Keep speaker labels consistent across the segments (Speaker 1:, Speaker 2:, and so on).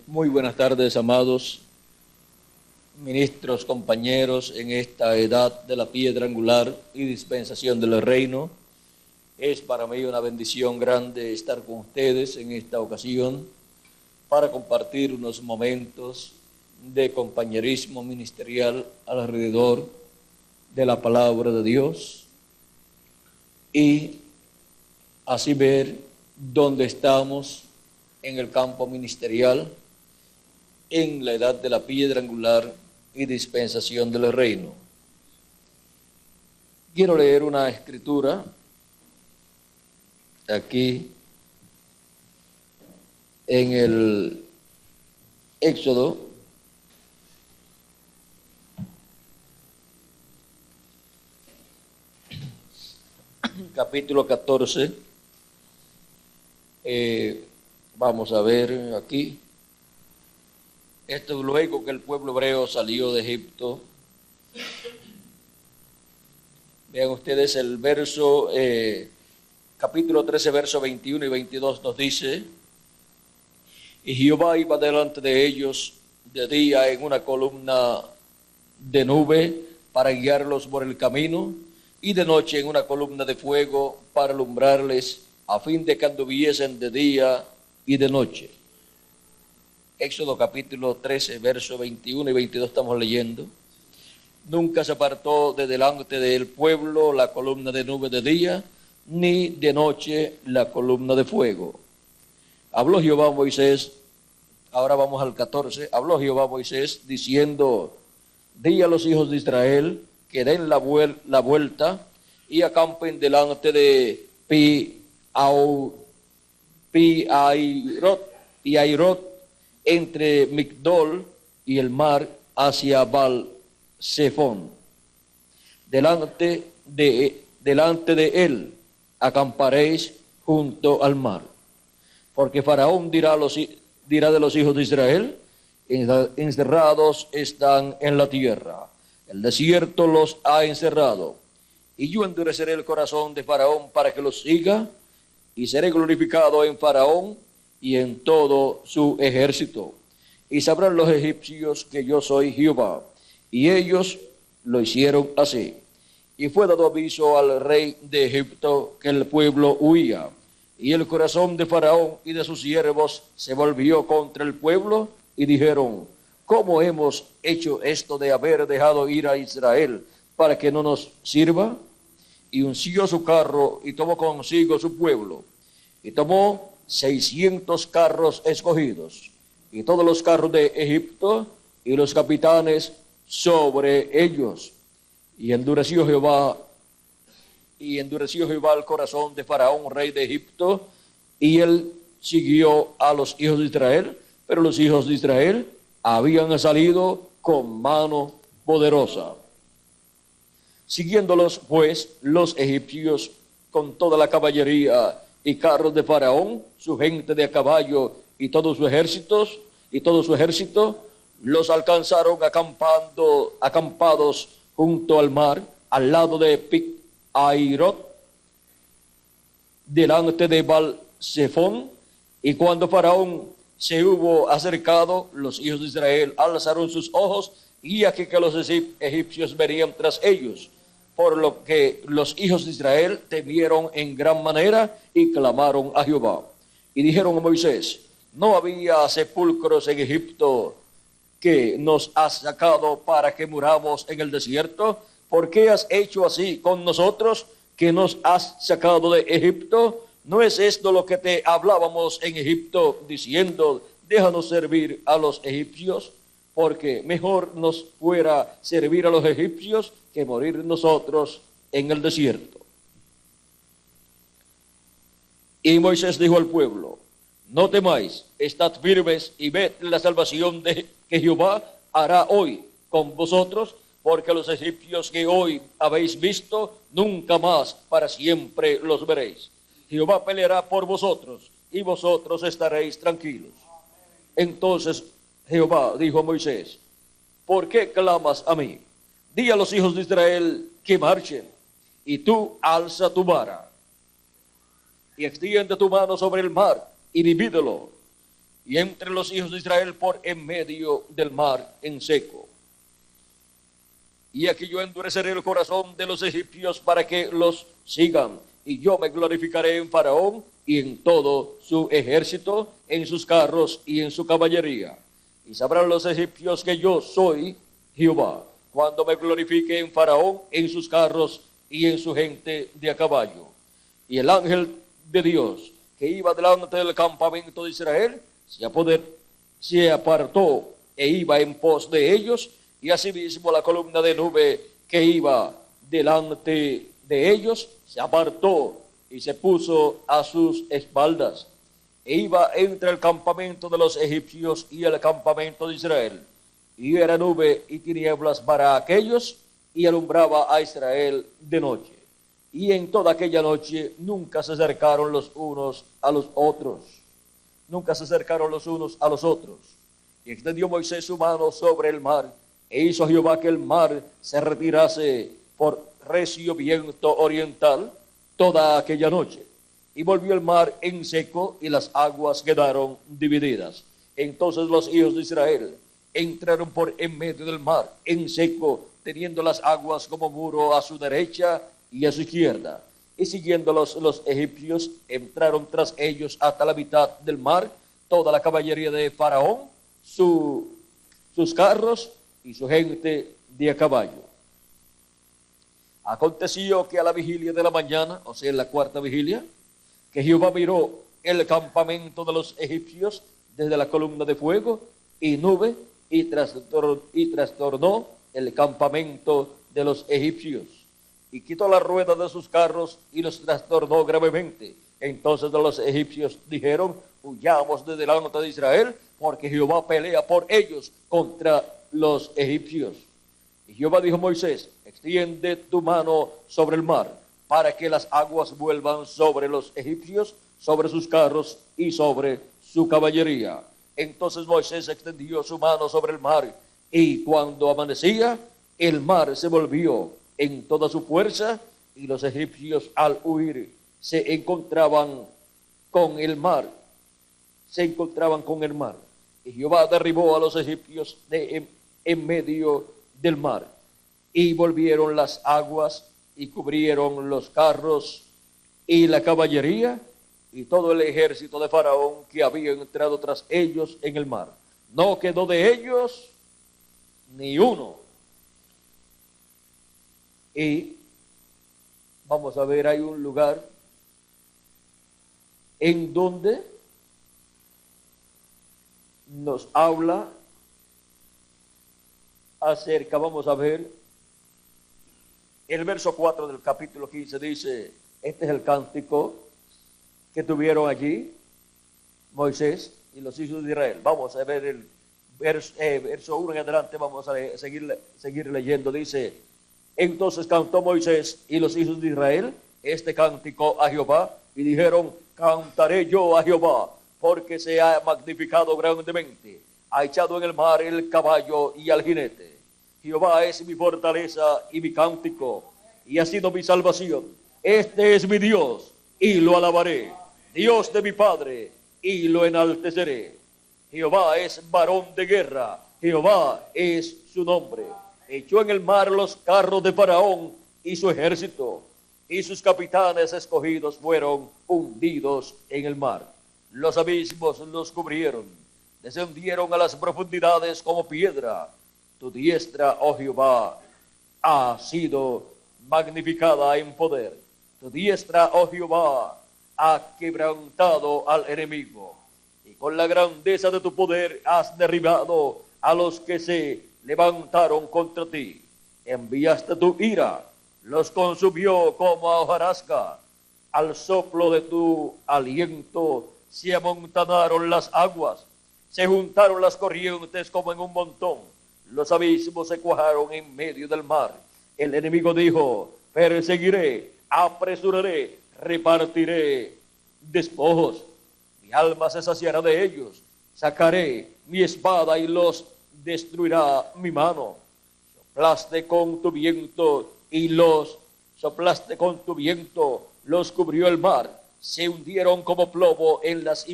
Speaker 1: Muy buenas tardes, amados ministros, compañeros, en esta edad de la piedra angular y dispensación del reino. Es para mí una bendición grande estar con ustedes en esta ocasión para compartir unos momentos de compañerismo ministerial alrededor de la palabra de Dios y así ver dónde estamos en el campo ministerial, en la edad de la piedra angular y dispensación del reino. Quiero leer una escritura aquí en el Éxodo, capítulo 14. Vamos a ver aquí. Esto es luego que el pueblo hebreo salió de Egipto. Vean ustedes el verso, capítulo 13, verso 21 y 22 nos dice: y Jehová iba delante de ellos de día en una columna de nube para guiarlos por el camino, y de noche en una columna de fuego para alumbrarles, a fin de que anduviesen de día y de noche. Éxodo capítulo 13, verso 21 y 22 estamos leyendo. Nunca se apartó de delante del pueblo la columna de nube de día, ni de noche la columna de fuego. Habló Jehová a Moisés, ahora vamos al 14, habló Jehová a Moisés diciendo: di a los hijos de Israel que den la vuelta y acampen delante de Pi-Hairot, entre Migdol y el mar, hacia Baal-Zephón. Delante de él acamparéis junto al mar. Porque Faraón dirá de los hijos de Israel: encerrados están en la tierra, el desierto los ha encerrado. Y yo endureceré el corazón de Faraón para que los siga, y seré glorificado en Faraón y en todo su ejército. Y sabrán los egipcios que yo soy Jehová. Y ellos lo hicieron así. Y fue dado aviso al rey de Egipto que el pueblo huía. Y el corazón de Faraón y de sus siervos se volvió contra el pueblo, y dijeron: ¿cómo hemos hecho esto de haber dejado ir a Israel para que no nos sirva? Y unció su carro y tomó consigo su pueblo. Y tomó 600 carros escogidos, y todos los carros de Egipto, y los capitanes sobre ellos. Y endureció Jehová el corazón de Faraón, rey de Egipto, y él siguió a los hijos de Israel, pero los hijos de Israel habían salido con mano poderosa. Siguiéndolos pues los egipcios con toda la caballería y carros de Faraón, su gente de a caballo y todo su ejército, los alcanzaron acampados junto al mar, al lado de Pi-Hairot, delante de Baal-Zephón. Y cuando Faraón se hubo acercado, los hijos de Israel alzaron sus ojos, y aquí que los egipcios venían tras ellos, por lo que los hijos de Israel temieron en gran manera y clamaron a Jehová. Y dijeron a Moisés: ¿no había sepulcros en Egipto que nos has sacado para que muramos en el desierto? ¿Por qué has hecho así con nosotros, que nos has sacado de Egipto? ¿No es esto lo que te hablábamos en Egipto, diciendo: déjanos servir a los egipcios? Porque mejor nos fuera servir a los egipcios que morir nosotros en el desierto. Y Moisés dijo al pueblo: no temáis, estad firmes y ved la salvación que Jehová hará hoy con vosotros, porque los egipcios que hoy habéis visto, nunca más para siempre los veréis. Jehová peleará por vosotros, y vosotros estaréis tranquilos. Entonces Jehová dijo a Moisés: ¿por qué clamas a mí? Di a los hijos de Israel que marchen, y tú alza tu vara y extiende tu mano sobre el mar y divídelo, y entre los hijos de Israel por en medio del mar en seco. Y aquí yo endureceré el corazón de los egipcios para que los sigan, y yo me glorificaré en Faraón y en todo su ejército, en sus carros y en su caballería. Y sabrán los egipcios que yo soy Jehová, cuando me glorifique en Faraón, en sus carros y en su gente de a caballo. Y el ángel de Dios que iba delante del campamento de Israel se apartó e iba en pos de ellos, y asimismo la columna de nube que iba delante de ellos se apartó y se puso a sus espaldas, e iba entre el campamento de los egipcios y el campamento de Israel, y era nube y tinieblas para aquellos, y alumbraba a Israel de noche. Y en toda aquella noche nunca se acercaron los unos a los otros. Nunca se acercaron los unos a los otros. Y extendió Moisés su mano sobre el mar, e hizo Jehová que el mar se retirase por recio viento oriental toda aquella noche. Y volvió el mar en seco, y las aguas quedaron divididas. Entonces los hijos de Israel entraron por en medio del mar en seco, teniendo las aguas como muro a su derecha y a su izquierda. Y siguiéndolos los egipcios, entraron tras ellos hasta la mitad del mar toda la caballería de Faraón, sus carros y su gente de a caballo. Aconteció que a la vigilia de la mañana, o sea, en la cuarta vigilia, que Jehová miró el campamento de los egipcios desde la columna de fuego y nube, y trastornó el campamento de los egipcios, y quitó la rueda de sus carros y los trastornó gravemente. Entonces los egipcios dijeron: huyamos de delante de Israel, porque Jehová pelea por ellos contra los egipcios. Y Jehová dijo a Moisés: extiende tu mano sobre el mar, para que las aguas vuelvan sobre los egipcios, sobre sus carros y sobre su caballería. Entonces Moisés extendió su mano sobre el mar, y cuando amanecía, el mar se volvió en toda su fuerza, y los egipcios al huir se encontraban con el mar. Y Jehová derribó a los egipcios en medio del mar, y volvieron las aguas y cubrieron los carros y la caballería y todo el ejército de Faraón que había entrado tras ellos en el mar. No quedó de ellos ni uno. Y vamos a ver, hay un lugar en donde nos habla acerca, vamos a ver, el verso 4 del capítulo 15 dice: este es el cántico que tuvieron allí Moisés y los hijos de Israel. Vamos a ver el verso 1 en adelante, vamos a seguir leyendo. Dice: entonces cantó Moisés y los hijos de Israel este cántico a Jehová, y dijeron: cantaré yo a Jehová, porque se ha magnificado grandemente, ha echado en el mar el caballo y al jinete. Jehová es mi fortaleza y mi cántico, y ha sido mi salvación. Este es mi Dios, y lo alabaré, Dios de mi Padre, y lo enalteceré. Jehová es varón de guerra, Jehová es su nombre. Echó en el mar los carros de Faraón y su ejército, y sus capitanes escogidos fueron hundidos en el mar. Los abismos los cubrieron, descendieron a las profundidades como piedra. Tu diestra, oh Jehová, ha sido magnificada en poder. Tu diestra, oh Jehová, ha quebrantado al enemigo. Y con la grandeza de tu poder has derribado a los que se levantaron contra ti. Enviaste tu ira, los consumió como a hojarasca. Al soplo de tu aliento se amontanaron las aguas, se juntaron las corrientes como en un montón. Los abismos se cuajaron en medio del mar. El enemigo dijo: perseguiré, apresuraré, repartiré despojos. Mi alma se saciará de ellos. Sacaré mi espada y los destruirá mi mano. Soplaste con tu viento, los cubrió el mar. Se hundieron como plomo en las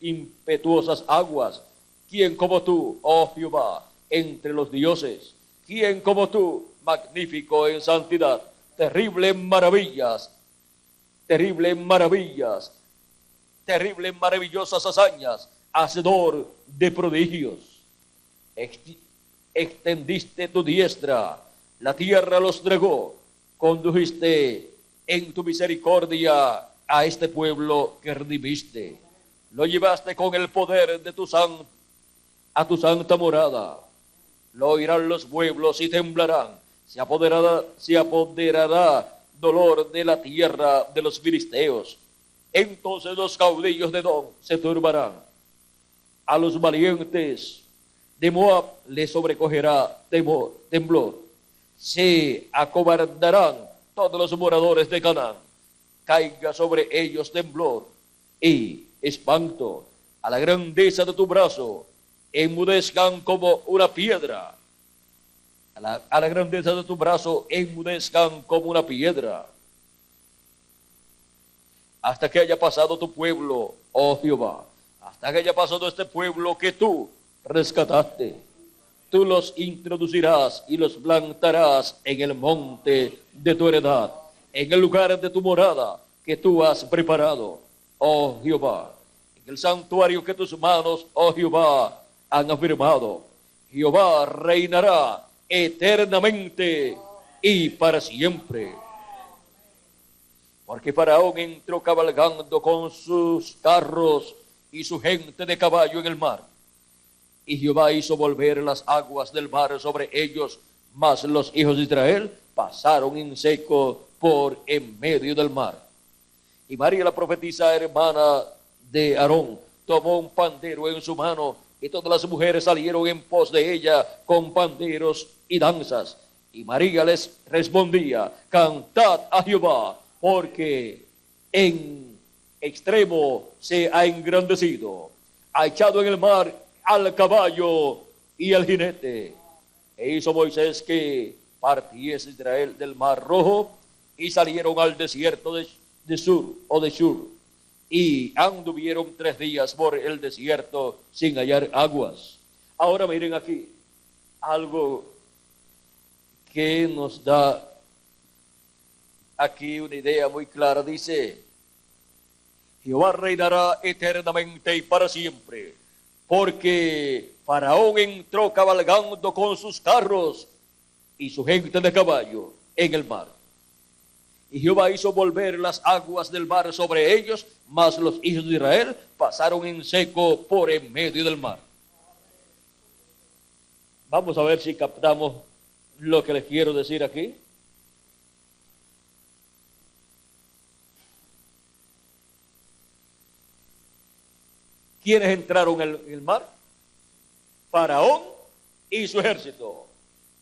Speaker 1: impetuosas aguas. ¿Quién como tú, oh Jehová, entre los dioses? ¿Quién como tú, magnífico en santidad, terrible en maravillas, terrible en maravillas, terrible en maravillosas hazañas, hacedor de prodigios? Extendiste tu diestra, la tierra los tragó, condujiste en tu misericordia a este pueblo que redimiste. Lo llevaste con el poder de a tu santa morada. Lo oirán los pueblos y temblarán. Se apoderará dolor de la tierra de los filisteos. Entonces los caudillos de Edom se turbarán. A los valientes de Moab les sobrecogerá temblor. Se acobardarán todos los moradores de Canaán. Caiga sobre ellos temblor y espanto. A la grandeza de tu brazo enmudezcan como una piedra. A la grandeza de tu brazo enmudezcan como una piedra. Hasta que haya pasado tu pueblo, oh Jehová. Hasta que haya pasado este pueblo que tú rescataste. Tú los introducirás y los plantarás en el monte de tu heredad, en el lugar de tu morada que tú has preparado, oh Jehová, en el santuario que tus manos, oh Jehová, han afirmado. Jehová reinará eternamente y para siempre. Porque Faraón entró cabalgando con sus carros y su gente de caballo en el mar. Y Jehová hizo volver las aguas del mar sobre ellos, mas los hijos de Israel pasaron en seco por en medio del mar. Y María, la profetisa hermana de Aarón, tomó un pandero en su mano, y todas las mujeres salieron en pos de ella con panderos y danzas. Y María les respondía: cantad a Jehová, porque en extremo se ha engrandecido, ha echado en el mar al caballo y al jinete. E hizo Moisés que partiese Israel del mar rojo, y salieron al desierto de Shur, y anduvieron 3 días por el desierto sin hallar aguas. Ahora miren aquí algo que nos da aquí una idea muy clara. Dice: Jehová reinará eternamente y para siempre, porque Faraón entró cabalgando con sus carros y su gente de caballo en el mar. Y Jehová hizo volver las aguas del mar sobre ellos, mas los hijos de Israel pasaron en seco por en medio del mar. Vamos a ver si captamos lo que les quiero decir aquí. ¿Quiénes entraron en el mar? Faraón y su ejército.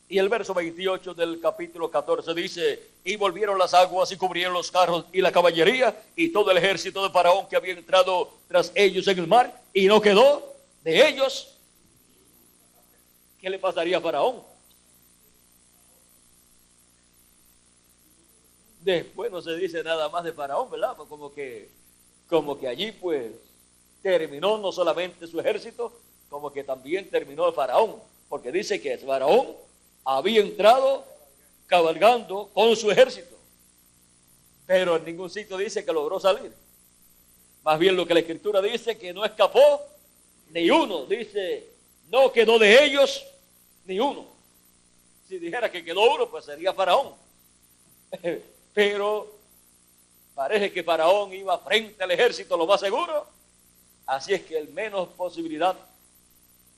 Speaker 1: Y el verso 28 del capítulo 14 dice: y volvieron las aguas y cubrieron los carros y la caballería y todo el ejército de Faraón que había entrado tras ellos en el mar, y no quedó de ellos. ¿Qué le pasaría a Faraón? Después no se dice nada más de Faraón, ¿verdad? Pues como que allí pues terminó no solamente su ejército, como que también terminó el Faraón, porque dice que Faraón había entrado cabalgando con su ejército, pero en ningún sitio dice que logró salir. Más bien lo que la Escritura dice, que no escapó ni uno. Dice: no quedó de ellos ni uno. Si dijera que quedó uno, pues sería Faraón. Pero parece que Faraón iba frente al ejército, lo más seguro. Así es que el menos posibilidad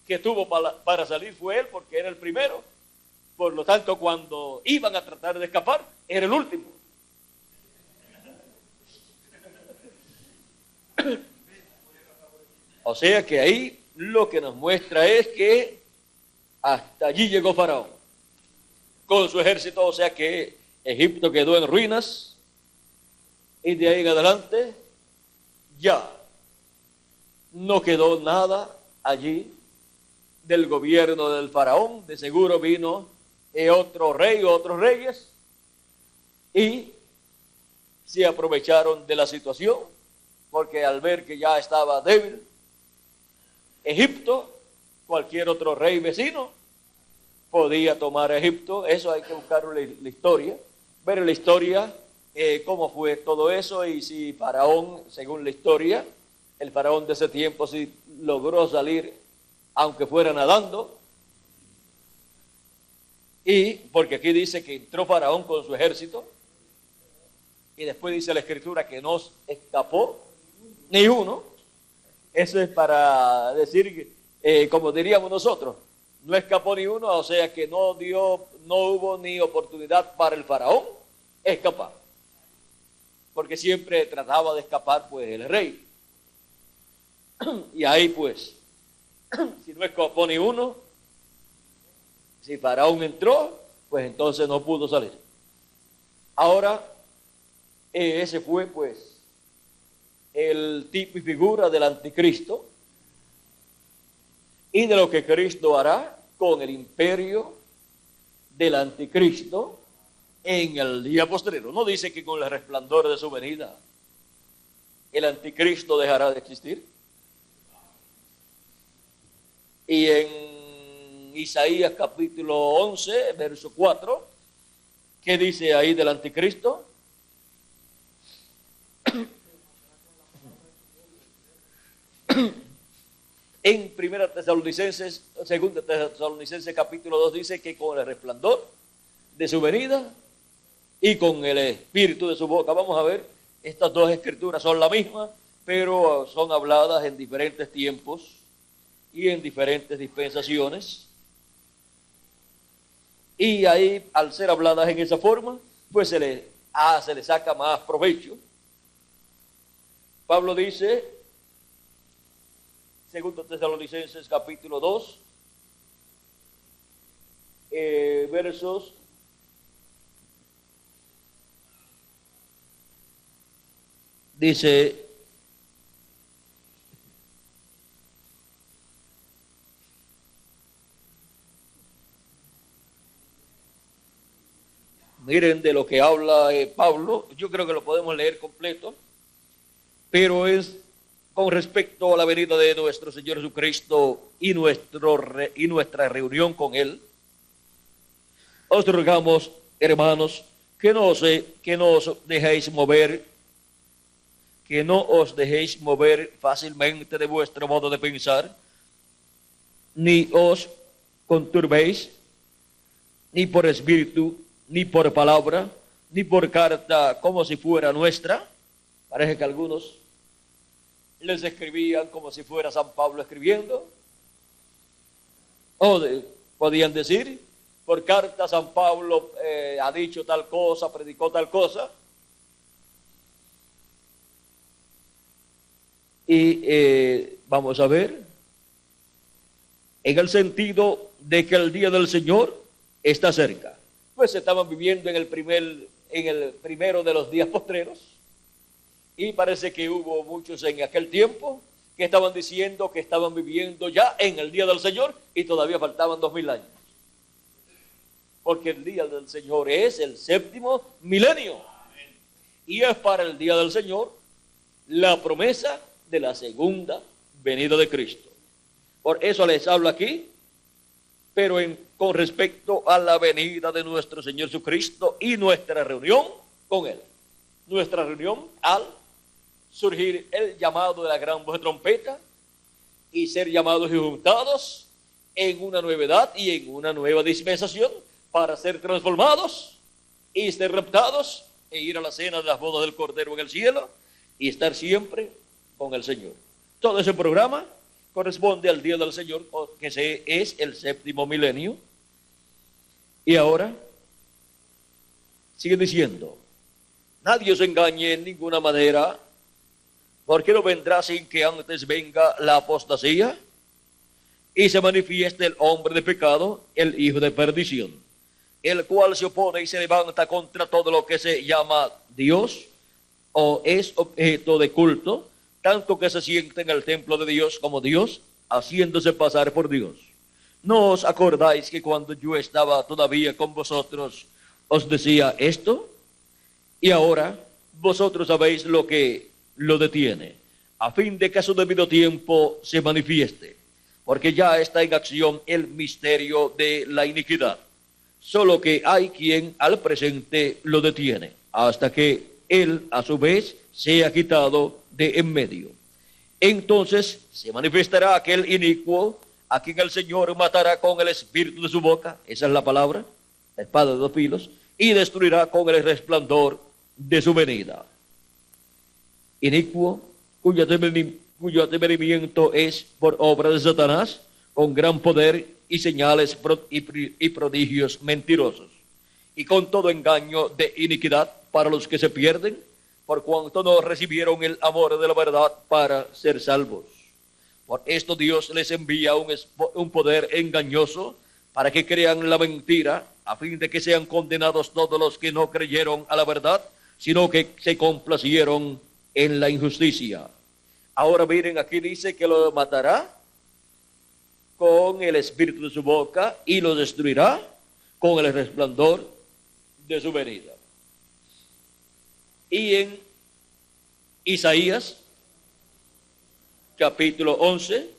Speaker 1: que tuvo para salir fue él, porque era el primero. Por lo tanto, cuando iban a tratar de escapar, era el último. O sea que ahí lo que nos muestra es que hasta allí llegó Faraón con su ejército. O sea que Egipto quedó en ruinas, y de ahí en adelante ya no quedó nada allí del gobierno del Faraón. De seguro vino otro rey o otros reyes y se aprovecharon de la situación, porque al ver que ya estaba débil Egipto, cualquier otro rey vecino podía tomar Egipto. Eso hay que buscarlo en la historia, ver en la historia cómo fue todo eso, y si Faraón, según la historia, el faraón de ese tiempo sí logró salir, aunque fuera nadando. Y porque aquí dice que entró Faraón con su ejército, y después dice la Escritura que no escapó ni uno. Eso es para decir, como diríamos nosotros, no escapó ni uno, o sea que no hubo ni oportunidad para el faraón escapar, porque siempre trataba de escapar pues el rey. Y ahí pues, si no escapó ni uno, si faraón entró, pues entonces no pudo salir. Ahora, ese fue pues el tipo y figura del anticristo y de lo que Cristo hará con el imperio del anticristo en el día postrero. No dice que con el resplandor de su venida el anticristo dejará de existir. Y en Isaías capítulo 11, verso 4, ¿qué dice ahí del anticristo? En Primera Tesalonicenses, Segunda Tesalonicenses capítulo 2 dice que con el resplandor de su venida y con el espíritu de su boca. Vamos a ver, estas dos escrituras son la misma, pero son habladas en diferentes tiempos y en diferentes dispensaciones. Y ahí, al ser habladas en esa forma, pues se le saca más provecho. Pablo dice, Segundo Tesalonicenses capítulo 2, versos dice, miren de lo que habla Pablo. Yo creo que lo podemos leer completo, pero es con respecto a la venida de nuestro Señor Jesucristo y nuestra reunión con Él. Os rogamos, hermanos, que no os dejéis mover, que no os dejéis mover fácilmente de vuestro modo de pensar, ni os conturbéis, ni por espíritu, ni por palabra, ni por carta como si fuera nuestra. Parece que algunos les escribían como si fuera San Pablo escribiendo. O podían decir, por carta San Pablo ha dicho tal cosa, predicó tal cosa. Y vamos a ver, en el sentido de que el día del Señor está cerca. Pues estaban viviendo en el primero de los días postreros, y parece que hubo muchos en aquel tiempo que estaban diciendo que estaban viviendo ya en el día del Señor y todavía faltaban 2000 años. Porque el día del Señor es el séptimo milenio. Y es para el día del Señor la promesa de la segunda venida de Cristo. Por eso les hablo aquí, pero con respecto a la venida de nuestro Señor Jesucristo y nuestra reunión con Él. Nuestra reunión al surgir el llamado de la gran voz de trompeta y ser llamados y juntados en una nueva edad y en una nueva dispensación para ser transformados y ser raptados e ir a la cena de las bodas del Cordero en el cielo y estar siempre con el Señor. Todo ese programa corresponde al día del Señor, que es el séptimo milenio. Y ahora sigue diciendo, nadie os engañe en ninguna manera, porque no vendrá sin que antes venga la apostasía y se manifieste el hombre de pecado, el hijo de perdición, el cual se opone y se levanta contra todo lo que se llama Dios o es objeto de culto, tanto que se sienta en el templo de Dios como Dios, haciéndose pasar por Dios. ¿No os acordáis que cuando yo estaba todavía con vosotros os decía esto? Y ahora vosotros sabéis lo que lo detiene, a fin de que a su debido tiempo se manifieste. porque ya está en acción el misterio de la iniquidad. Solo que hay quien al presente lo detiene, hasta que él a su vez sea quitado de en medio. Entonces se manifestará aquel inicuo a quien el Señor matará con el espíritu de su boca, esa es la palabra, la espada de dos filos, y destruirá con el resplandor de su venida. Inicuo, cuyo advenimiento es por obra de Satanás, con gran poder y señales y prodigios mentirosos, y con todo engaño de iniquidad para los que se pierden, por cuanto no recibieron el amor de la verdad para ser salvos. Por esto Dios les envía un poder engañoso para que crean la mentira, a fin de que sean condenados todos los que no creyeron a la verdad, sino que se complacieron en la injusticia. Ahora miren, aquí dice que lo matará con el espíritu de su boca y lo destruirá con el resplandor de su venida. Y en Isaías, capítulo 11,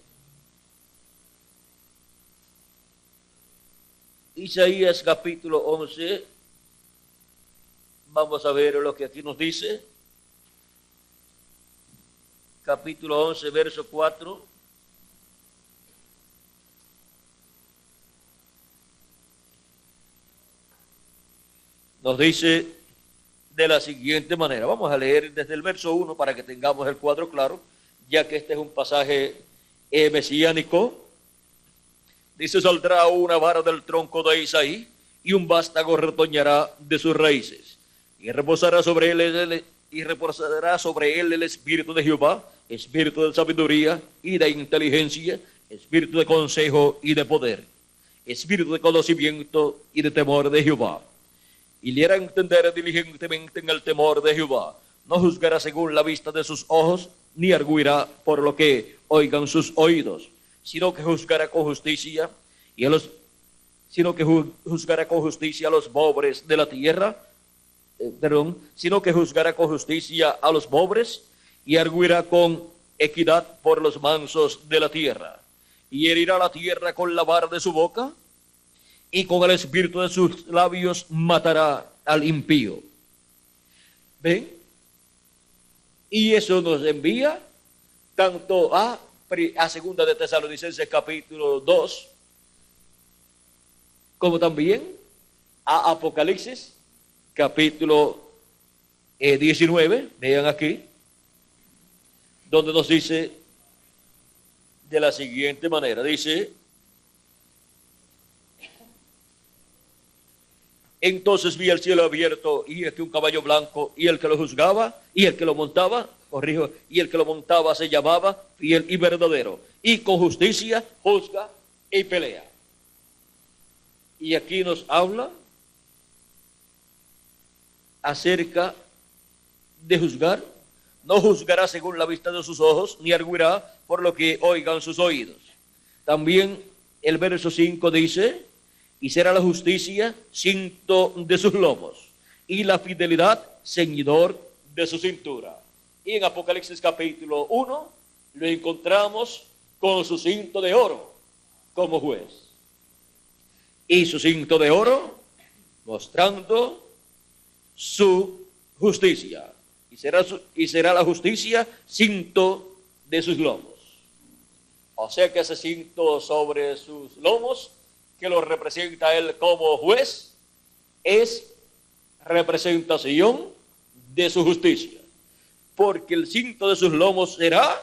Speaker 1: Isaías capítulo 11, vamos a ver lo que aquí nos dice. Capítulo 11, verso 4. Nos dice de la siguiente manera. Vamos a leer desde el verso 1 para que tengamos el cuadro claro, ya que este es un pasaje mesiánico. Dice: saldrá una vara del tronco de Isaí, y un vástago retoñará de sus raíces, y reposará sobre él el espíritu de Jehová, espíritu de sabiduría y de inteligencia, espíritu de consejo y de poder, espíritu de conocimiento y de temor de Jehová. Y le hará entender diligentemente en el temor de Jehová. No juzgará según la vista de sus ojos, ni arguirá por lo que oigan sus oídos, sino que juzgará con justicia a los pobres de la tierra, sino que juzgará con justicia a los pobres y arguirá con equidad por los mansos de la tierra. Y herirá la tierra con la vara de su boca, y con el espíritu de sus labios matará al impío. ¿Ven? Y eso nos envía tanto a segunda de Tesalonicenses capítulo 2, como también a Apocalipsis capítulo 19, vean aquí, donde nos dice de la siguiente manera, dice: entonces vi el cielo abierto, y aquí un caballo blanco, y el que lo juzgaba, y el que lo montaba, y el que lo montaba se llamaba Fiel y Verdadero, y con justicia juzga y pelea. Y aquí nos habla acerca de juzgar. No juzgará según la vista de sus ojos, ni arguirá por lo que oigan sus oídos. También el verso 5 dice: y será la justicia cinto de sus lomos, y la fidelidad ceñidor de su cintura. Y en Apocalipsis capítulo 1 lo encontramos con su cinto de oro como juez. Y su cinto de oro mostrando su justicia. Y será la justicia cinto de sus lomos. O sea que ese cinto sobre sus lomos, que lo representa él como juez, es representación de su justicia, porque el cinto de sus lomos será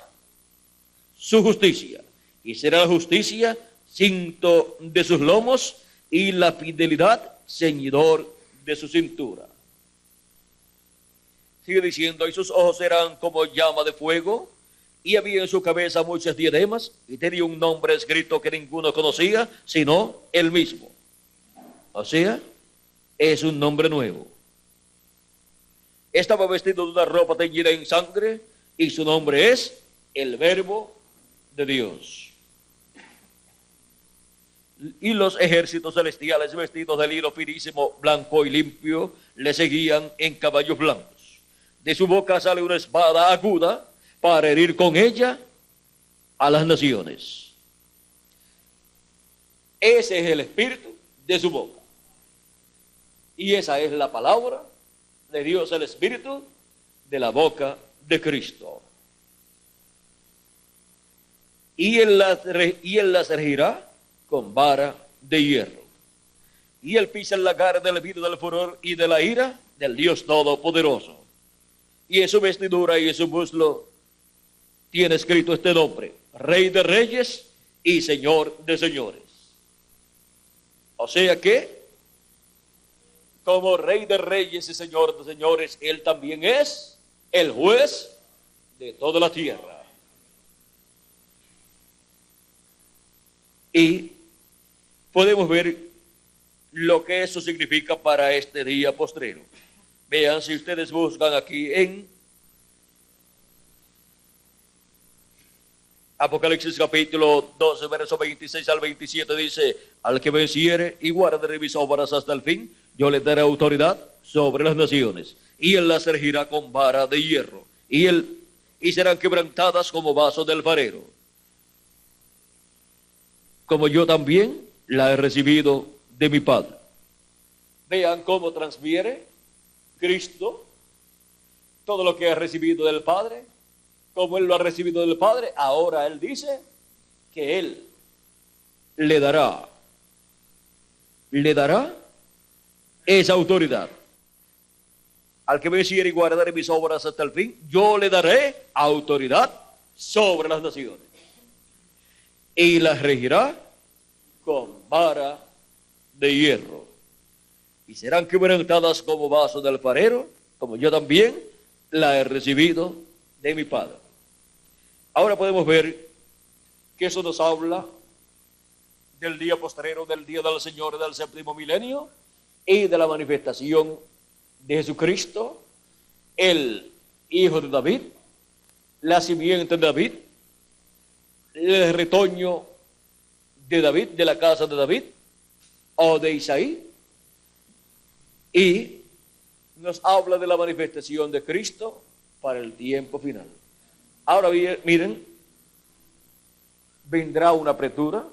Speaker 1: su justicia, y será la justicia cinto de sus lomos, y la fidelidad ceñidor de su cintura. Sigue diciendo: y sus ojos eran como llama de fuego, y había en su cabeza muchas diademas, y tenía un nombre escrito que ninguno conocía, sino él mismo. O sea, es un nombre nuevo. Estaba vestido de una ropa teñida en sangre, y su nombre es el Verbo de Dios. Y los ejércitos celestiales, vestidos de lino finísimo, blanco y limpio, le seguían en caballos blancos. De su boca sale una espada aguda, para herir con ella a las naciones. Ese es el espíritu de su boca. Y esa es la palabra de Dios, el espíritu de la boca de Cristo. Y él las regirá con vara de hierro. Y él pisa el lagar del vino del furor y de la ira del Dios Todopoderoso. Y en su vestidura y en su muslo tiene escrito este nombre: Rey de Reyes y Señor de Señores. O sea que, como Rey de Reyes y Señor de Señores, él también es el juez de toda la tierra. Y podemos ver lo que eso significa para este día postrero. Vean, si ustedes buscan aquí en Apocalipsis capítulo 12, verso 26 al 27, dice: al que venciere y guardare mis obras hasta el fin, yo le daré autoridad sobre las naciones, y él las regirá con vara de hierro, y serán quebrantadas como vasos del alfarero, como yo también la he recibido de mi Padre. Vean cómo transfiere Cristo todo lo que ha recibido del Padre, como él lo ha recibido del Padre. Ahora él dice que él le dará esa autoridad. Al que venciere y guardare mis obras hasta el fin, yo le daré autoridad sobre las naciones, y las regirá con vara de hierro, y serán quebrantadas como vasos de alfarero, como yo también la he recibido de mi Padre. Ahora podemos ver que eso nos habla del día postrero, del día del Señor, del séptimo milenio, y de la manifestación de Jesucristo, el Hijo de David, la simiente de David, el retoño de David, de la casa de David, o de Isaí, y nos habla de la manifestación de Cristo para el tiempo final. Ahora miren, vendrá una apretura,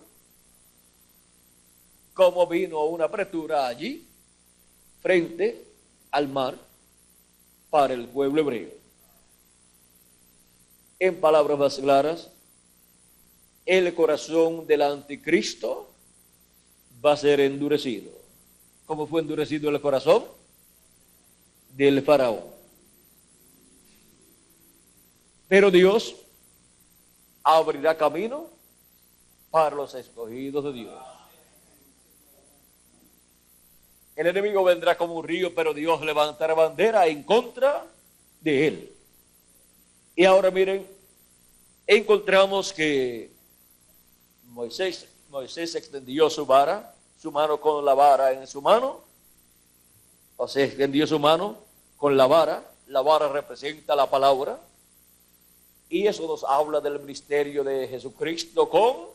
Speaker 1: como vino una apretura allí, frente al mar, para el pueblo hebreo. En palabras más claras, el corazón del anticristo va a ser endurecido. ¿Cómo fue endurecido el corazón del faraón? Pero Dios abrirá camino para los escogidos de Dios. El enemigo vendrá como un río, pero Dios levantará bandera en contra de él. Y ahora miren, encontramos que Moisés extendió su mano con la vara en su mano, o sea, extendió su mano con la vara representa la palabra, y eso nos habla del ministerio de Jesucristo con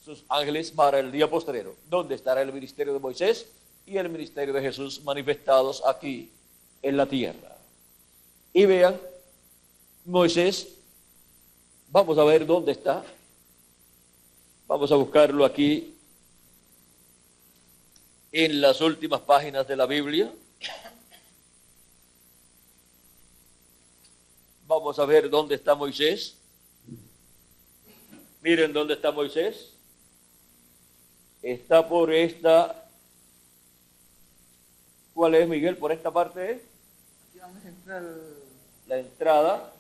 Speaker 1: sus ángeles para el día postrero, donde estará el ministerio de Moisés y el ministerio de Jesús manifestados aquí en la tierra. Y vean, Moisés, vamos a ver dónde está. Vamos a buscarlo aquí en las últimas páginas de la Biblia. Vamos a ver dónde está Moisés. Miren dónde está Moisés. Está por esta. ¿Cuál es, Miguel? ¿Por esta parte es?
Speaker 2: Aquí vamos a entrar.
Speaker 1: La entrada.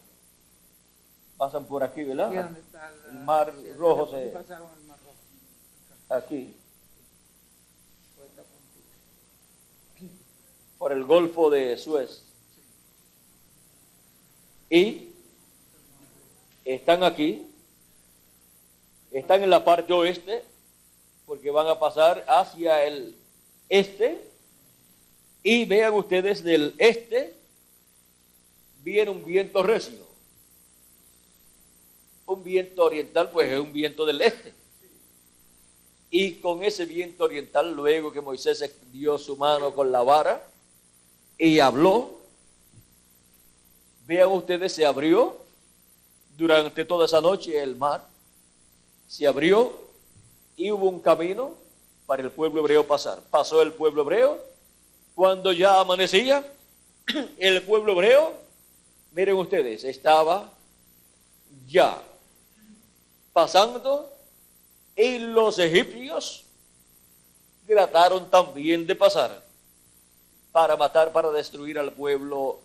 Speaker 1: Pasan por aquí, ¿verdad?
Speaker 2: Aquí donde está
Speaker 1: el mar rojo.
Speaker 2: Pasaron el mar rojo.
Speaker 1: Aquí. Por el Golfo de Suez. Y están aquí. Están en la parte oeste, porque van a pasar hacia el este. Y vean ustedes, del este viene un viento recio. Un viento oriental, pues es un viento del este. Y con ese viento oriental, luego que Moisés extendió su mano con la vara y habló, vean ustedes, se abrió durante toda esa noche el mar. Se abrió y hubo un camino para el pueblo hebreo pasar. Pasó el pueblo hebreo. Cuando ya amanecía, el pueblo hebreo, miren ustedes, estaba ya pasando, y los egipcios trataron también de pasar para matar, para destruir al pueblo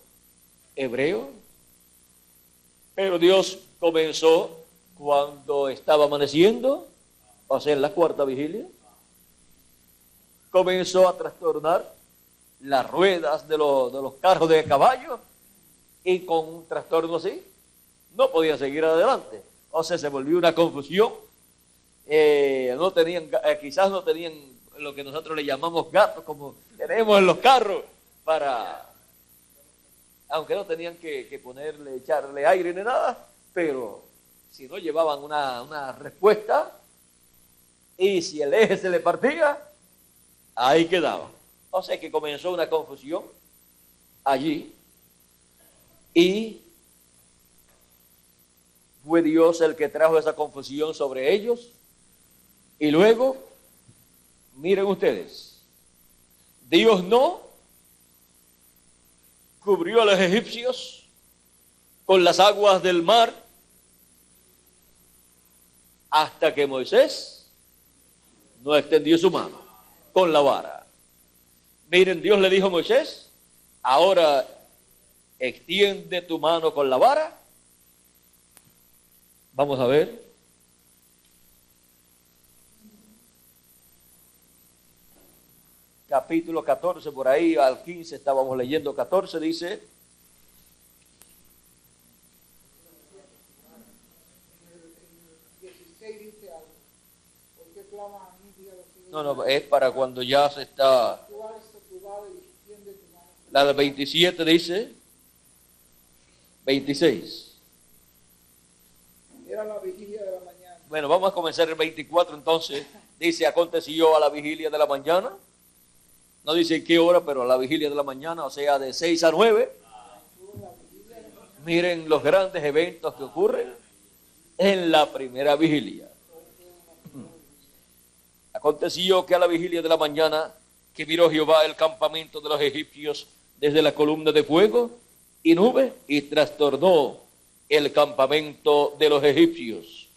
Speaker 1: hebreo. Pero Dios comenzó cuando estaba amaneciendo, o sea, en la cuarta vigilia, comenzó a trastornar las ruedas de los carros de caballo, y con un trastorno así no podían seguir adelante. O sea, se volvió una confusión. No tenían, quizás no tenían lo que nosotros le llamamos gatos, como tenemos en los carros, aunque no tenían que ponerle, echarle aire ni nada, pero si no llevaban una respuesta, y si el eje se le partía, ahí quedaba. O sea que comenzó una confusión allí, y fue Dios el que trajo esa confusión sobre ellos. Y luego, miren ustedes, Dios no cubrió a los egipcios con las aguas del mar hasta que Moisés no extendió su mano con la vara. Miren, Dios le dijo a Moisés, ahora extiende tu mano con la vara. Vamos a ver. Capítulo 14, por ahí al 15 estábamos leyendo 14, dice. No, es para cuando ya se está. La del 27 dice, 26.
Speaker 2: Era la vigilia de la mañana.
Speaker 1: Bueno, vamos a comenzar el 24 entonces. Dice, aconteció a la vigilia de la mañana. No dice qué hora, pero a la vigilia de la mañana, o sea, de 6 a 9. Miren los grandes eventos que ocurren en la primera vigilia. Aconteció que a la vigilia de la mañana, que miró Jehová el campamento de los egipcios desde la columna de fuego y nube, y trastornó el campamento de los egipcios,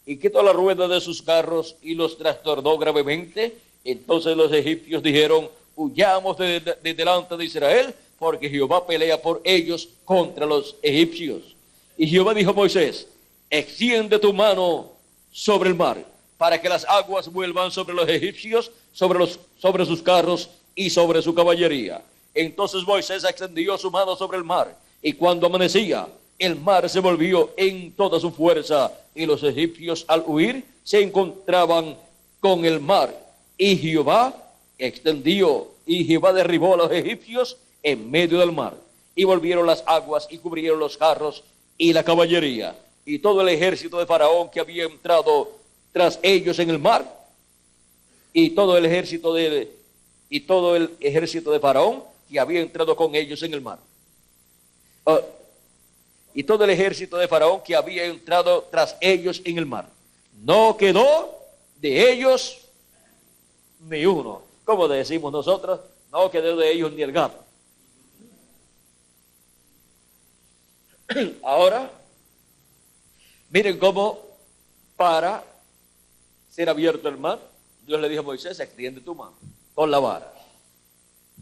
Speaker 1: y quitó la rueda de sus carros y los trastornó gravemente. Entonces los egipcios dijeron, huyamos de delante de Israel, porque Jehová pelea por ellos contra los egipcios. Y Jehová dijo a Moisés, extiende tu mano sobre el mar, para que las aguas vuelvan sobre los egipcios, sobre sus carros y sobre su caballería. Entonces Moisés extendió su mano sobre el mar, y cuando amanecía, el mar se volvió en toda su fuerza, y los egipcios al huir se encontraban con el mar. Y Jehová extendió, y Jehová derribó a los egipcios en medio del mar, y volvieron las aguas y cubrieron los carros y la caballería, y todo el ejército de Faraón que había entrado tras ellos en el mar, y todo el ejército de Faraón que había entrado con ellos en el mar. Y todo el ejército de Faraón que había entrado tras ellos en el mar. No quedó de ellos ni uno. Como decimos nosotros, no quedó de ellos ni el gato. Ahora, miren cómo para ser abierto el mar, Dios le dijo a Moisés, extiende tu mano con la vara.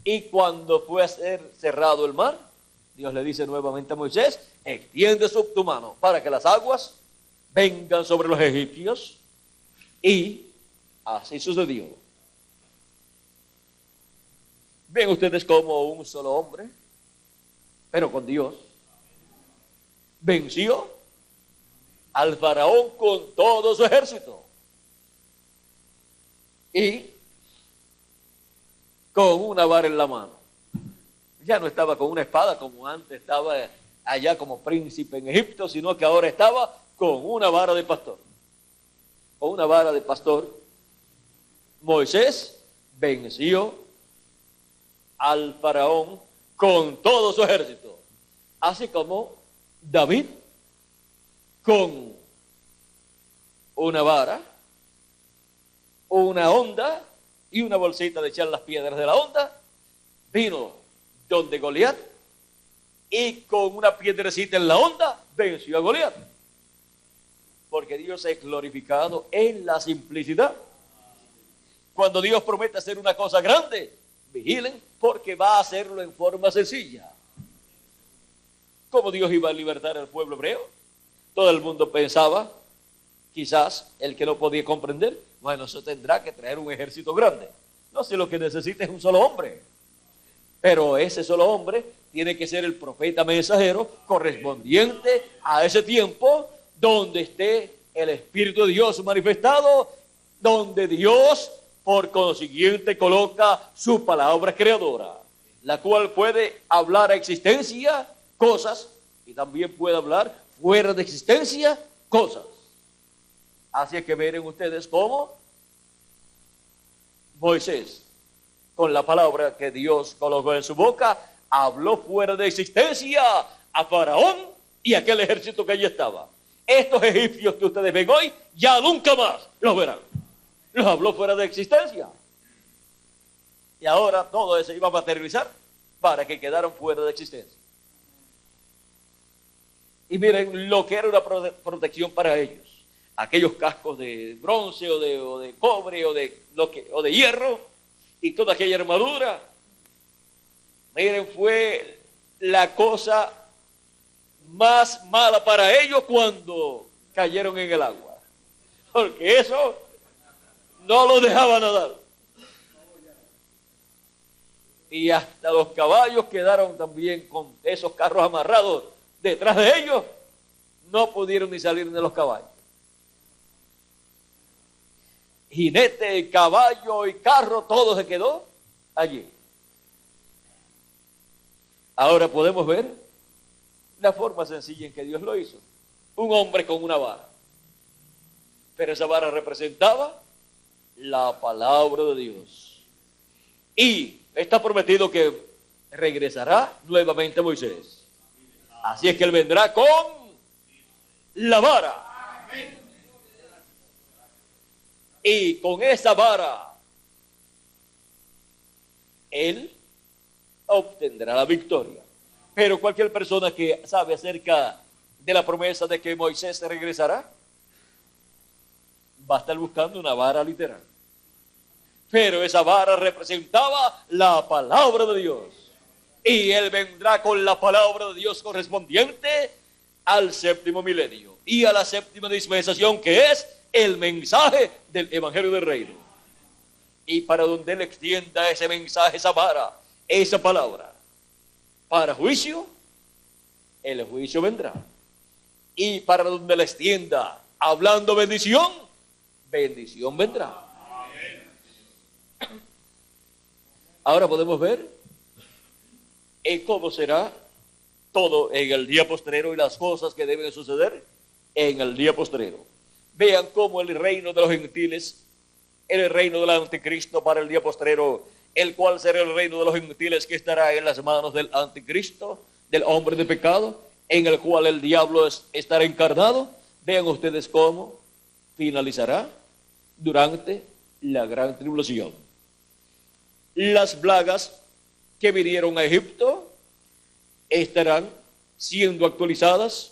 Speaker 1: Y cuando fue a ser cerrado el mar, Dios le dice nuevamente a Moisés, extiende tu mano para que las aguas vengan sobre los egipcios. Y así sucedió. Ven ustedes como un solo hombre, pero con Dios, venció al faraón con todo su ejército. Y con una vara en la mano. Ya no estaba con una espada como antes estaba allá como príncipe en Egipto, sino que ahora estaba con una vara de pastor. Con una vara de pastor, Moisés venció al faraón con todo su ejército. Así como David con una vara, una honda y una bolsita de echar las piedras de la onda, vino donde Goliat y con una piedrecita en la onda venció a Goliat. Porque Dios es glorificado en la simplicidad. Cuando Dios promete hacer una cosa grande, vigilen porque va a hacerlo en forma sencilla. ¿Cómo Dios iba a libertar al pueblo hebreo? Todo el mundo pensaba, quizás el que no podía comprender, bueno, eso tendrá que traer un ejército grande. No, si lo que necesita es un solo hombre. Pero ese solo hombre tiene que ser el profeta mensajero correspondiente a ese tiempo donde esté el Espíritu de Dios manifestado, donde Dios por consiguiente coloca su palabra creadora, la cual puede hablar a existencia cosas y también puede hablar fuera de existencia cosas. Así es que miren ustedes cómo Moisés, con la palabra que Dios colocó en su boca, habló fuera de existencia a Faraón y aquel ejército que allí estaba. Estos egipcios que ustedes ven hoy, ya nunca más los verán. Los habló fuera de existencia. Y ahora todo eso iba a materializar para que quedaran fuera de existencia. Y miren lo que era una protección para ellos. Aquellos cascos de bronce o de cobre o de hierro y toda aquella armadura. Miren, fue la cosa más mala para ellos cuando cayeron en el agua. Porque eso no los dejaba nadar. Y hasta los caballos quedaron también con esos carros amarrados detrás de ellos. No pudieron ni salir de los caballos. Jinete, caballo y carro, todo se quedó allí. Ahora podemos ver la forma sencilla en que Dios lo hizo. Un hombre con una vara. Pero esa vara representaba la palabra de Dios. Y está prometido que regresará nuevamente Moisés. Así es que él vendrá con la vara. Y con esa vara, él obtendrá la victoria. Pero cualquier persona que sabe acerca de la promesa de que Moisés regresará, va a estar buscando una vara literal. Pero esa vara representaba la palabra de Dios. Y él vendrá con la palabra de Dios correspondiente al séptimo milenio y a la séptima dispensación, que es el mensaje del Evangelio del Reino. Y para donde él extienda ese mensaje, esa vara, esa palabra, para juicio, el juicio vendrá. Y para donde él extienda hablando bendición, bendición vendrá. Ahora podemos ver cómo será todo en el día postrero y las cosas que deben suceder en el día postrero. Vean cómo el reino de los gentiles, el reino del anticristo para el día postrero, el cual será el reino de los gentiles que estará en las manos del anticristo, del hombre de pecado, en el cual el diablo estará encarnado. Vean ustedes cómo finalizará durante la gran tribulación. Las plagas que vinieron a Egipto estarán siendo actualizadas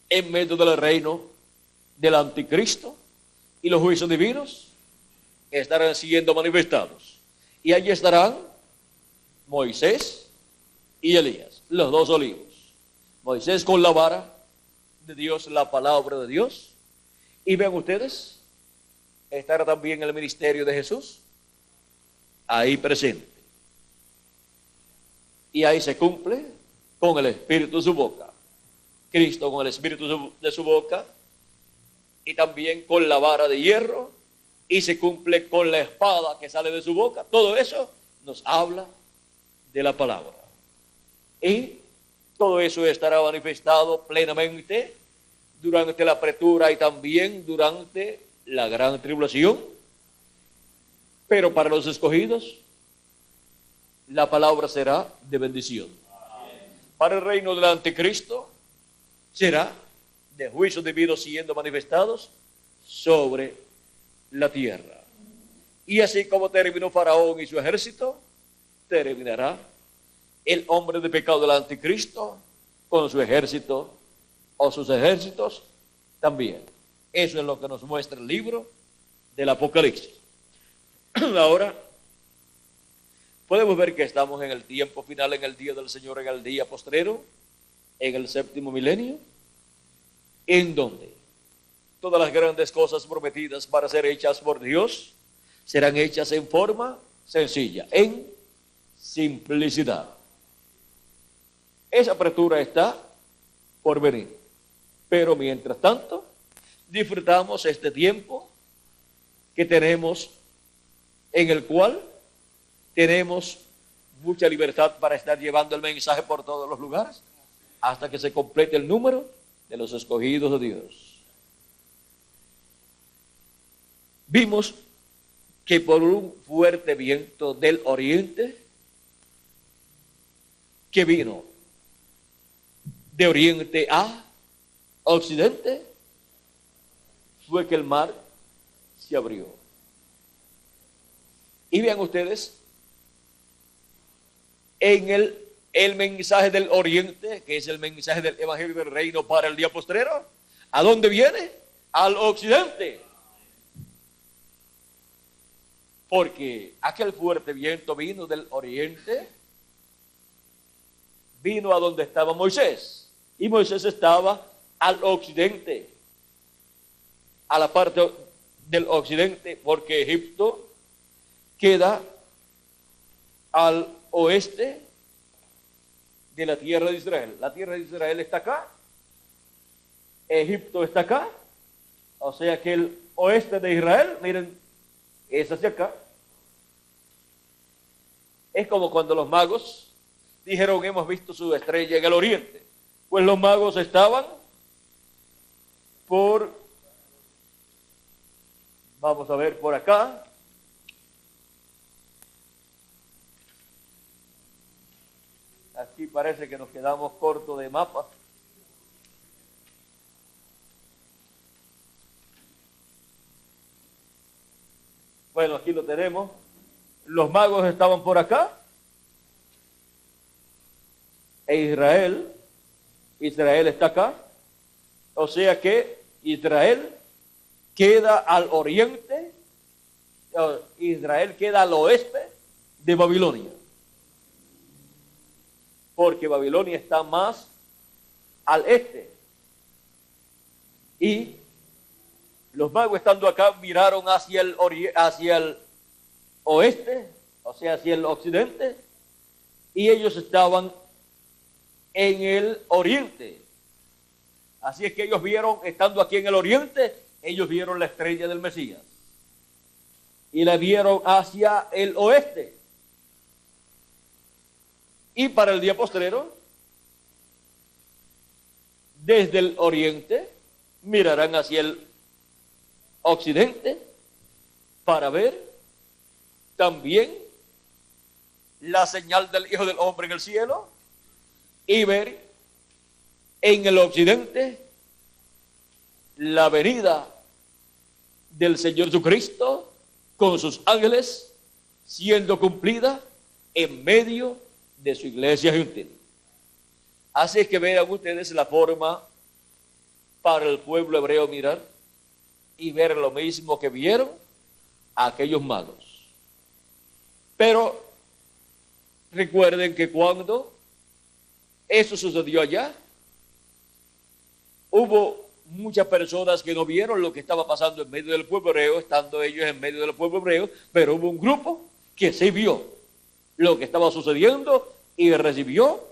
Speaker 1: en medio del reino del anticristo, y los juicios divinos estarán siendo manifestados. Y allí estarán Moisés y Elías, los dos olivos. Moisés con la vara de Dios, la palabra de Dios. Y vean ustedes, estará también el ministerio de Jesús ahí presente. Y ahí se cumple con el espíritu de su boca. Cristo con el espíritu de su boca y también con la vara de hierro, y se cumple con la espada que sale de su boca. Todo eso nos habla de la palabra. Y todo eso estará manifestado plenamente durante la apertura y también durante la gran tribulación. Pero para los escogidos, la palabra será de bendición. Para el reino del anticristo, será de juicios divinos siendo manifestados sobre la tierra. Y así como terminó Faraón y su ejército, terminará el hombre de pecado del anticristo con su ejército o sus ejércitos también. Eso es lo que nos muestra el libro del Apocalipsis. Ahora, podemos ver que estamos en el tiempo final, en el día del Señor, en el día postrero, en el séptimo milenio, en donde todas las grandes cosas prometidas para ser hechas por Dios serán hechas en forma sencilla, en simplicidad. Esa apertura está por venir. Pero mientras tanto, disfrutamos este tiempo que tenemos, en el cual tenemos mucha libertad para estar llevando el mensaje por todos los lugares, hasta que se complete el número de los escogidos de Dios. Vimos que por un fuerte viento del oriente, que vino de oriente a occidente, fue que el mar se abrió. Y vean ustedes, en el mensaje del oriente, que es el mensaje del evangelio del reino para el día postrero, ¿a dónde viene? Al occidente. Porque aquel fuerte viento vino del oriente, vino a donde estaba Moisés, y Moisés estaba al occidente, a la parte del occidente, porque Egipto queda al oeste de la tierra de Israel. La tierra de Israel está acá, Egipto está acá, o sea que el oeste de Israel, miren, es hacia acá. Es como cuando los magos dijeron, hemos visto su estrella en el oriente. Pues los magos estaban vamos a ver, por acá. Aquí parece que nos quedamos cortos de mapa. Bueno, aquí lo tenemos. Los magos estaban por acá. E Israel está acá. O sea que Israel queda al oriente, Israel queda al oeste de Babilonia. Porque Babilonia está más al este. Y los magos estando acá miraron hacia el oeste, o sea, hacia el occidente, y ellos estaban en el oriente. Así es que ellos vieron, estando aquí en el oriente, ellos vieron la estrella del Mesías. Y la vieron hacia el oeste. Y para el día postrero, desde el oriente, mirarán hacia el occidente para ver también la señal del Hijo del Hombre en el cielo y ver en el occidente la venida del Señor Jesucristo con sus ángeles siendo cumplida en medio de su iglesia gentil. Así es que vean ustedes la forma para el pueblo hebreo mirar y ver lo mismo que vieron aquellos magos. Pero recuerden que cuando eso sucedió allá, hubo muchas personas que no vieron lo que estaba pasando en medio del pueblo hebreo, estando ellos en medio del pueblo hebreo, pero hubo un grupo que sí vio lo que estaba sucediendo y recibió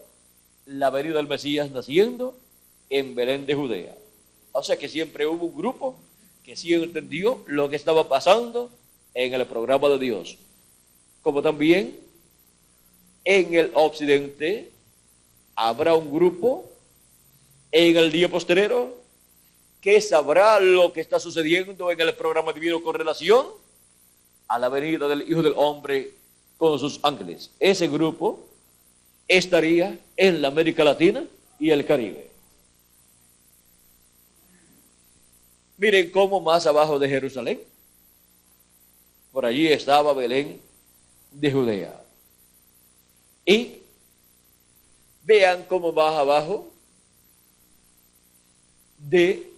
Speaker 1: la venida del Mesías naciendo en Belén de Judea. O sea que siempre hubo un grupo que sí entendió lo que estaba pasando en el programa de Dios. Como también en el occidente habrá un grupo en el día postrero que sabrá lo que está sucediendo en el programa divino con relación a la venida del Hijo del Hombre con sus ángeles. Ese grupo estaría en la América Latina y el Caribe. Miren cómo más abajo de Jerusalén, Por allí estaba Belén de Judea. Y vean cómo va abajo de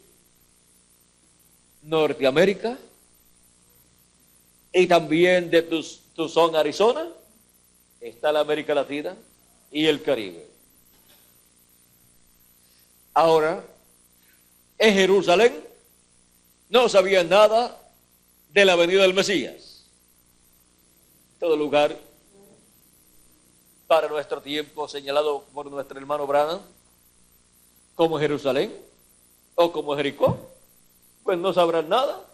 Speaker 1: Norteamérica y también de Tucson, Arizona, está la América Latina y el Caribe. Ahora, en Jerusalén no sabían nada de la venida del Mesías. Todo lugar para nuestro tiempo señalado por nuestro hermano Branham como Jerusalén o como Jericó, pues no sabrán nada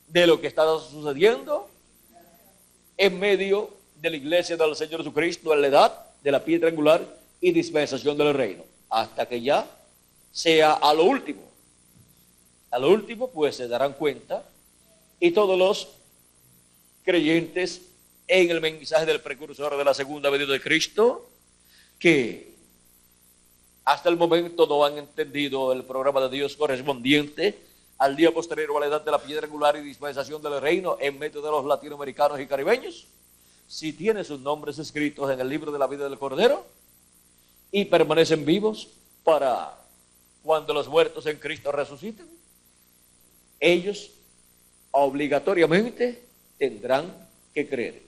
Speaker 1: de lo que está sucediendo en medio de la iglesia del Señor Jesucristo en la edad de la piedra angular y dispensación del reino, hasta que ya sea a lo último. A lo último, pues se darán cuenta y todos los creyentes en el mensaje del precursor de la segunda venida de Cristo, que hasta el momento no han entendido el programa de Dios correspondiente al día posterior a la edad de la piedra angular y dispensación del reino en medio de los latinoamericanos y caribeños, si tienen sus nombres escritos en el libro de la vida del Cordero y permanecen vivos para cuando los muertos en Cristo resuciten, ellos obligatoriamente tendrán que creer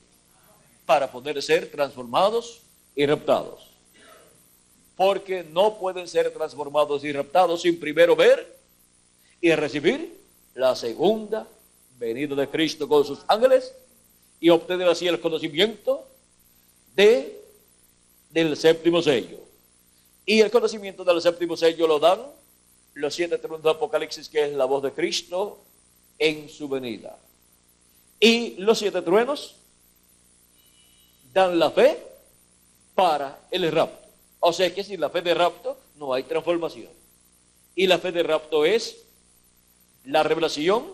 Speaker 1: para poder ser transformados y raptados. Porque no pueden ser transformados y raptados sin primero ver y recibir la segunda venida de Cristo con sus ángeles y obtener así el conocimiento del séptimo sello. Y el conocimiento del séptimo sello lo dan los 7 truenos de Apocalipsis, que es la voz de Cristo en su venida. Y los 7 truenos dan la fe para el rapto. O sea que sin la fe de rapto no hay transformación. Y la fe de rapto es la revelación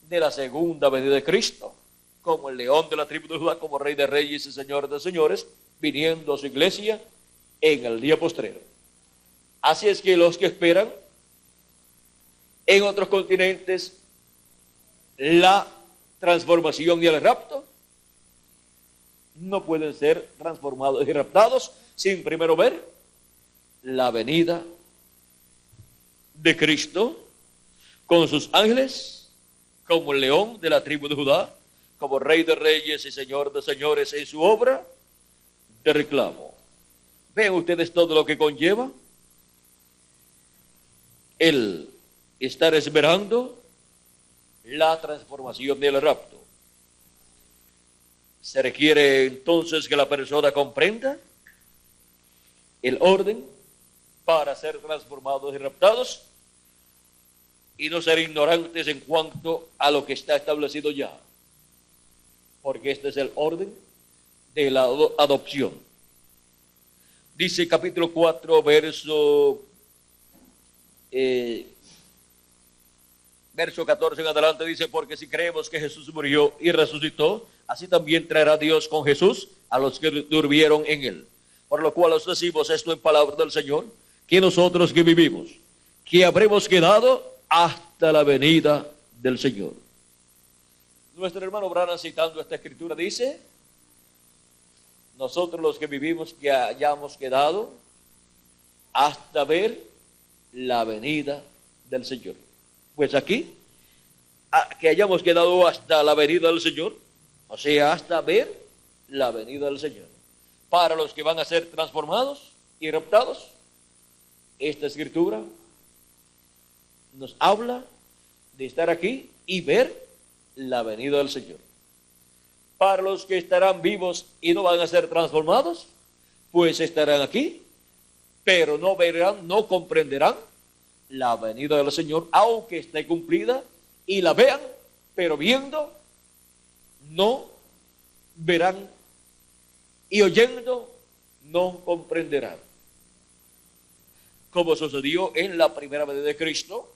Speaker 1: de la segunda venida de Cristo, como el león de la tribu de Judá, como rey de reyes y señor de señores, viniendo a su iglesia en el día postrero. Así es que los que esperan en otros continentes la transformación y el rapto no pueden ser transformados y raptados sin primero ver la venida de Cristo con sus ángeles, como el león de la tribu de Judá, como rey de reyes y señor de señores en su obra de reclamo. ¿Ven ustedes todo lo que conlleva el estar esperando la transformación del rapto? Se requiere entonces que la persona comprenda el orden para ser transformados y raptados y no ser ignorantes en cuanto a lo que está establecido ya, porque este es el orden de la adopción. Dice capítulo 4, verso 14 en adelante, dice: porque si creemos que Jesús murió y resucitó, así también traerá Dios con Jesús a los que durmieron en él. Por lo cual os decimos esto en palabra del Señor, que nosotros que vivimos, que habremos quedado hasta la venida del Señor. Nuestro hermano Branham, citando esta escritura, dice: nosotros los que vivimos, que hayamos quedado hasta ver la venida del Señor. Pues aquí, que hayamos quedado hasta la venida del Señor, o sea, hasta ver la venida del Señor. Para los que van a ser transformados y raptados, esta escritura nos habla de estar aquí y ver la venida del Señor. Para los que estarán vivos y no van a ser transformados, pues estarán aquí, pero no verán, no comprenderán la venida del Señor, aunque esté cumplida, y la vean, pero viendo, no verán, y oyendo, no comprenderán. Como sucedió en la primera venida de Cristo,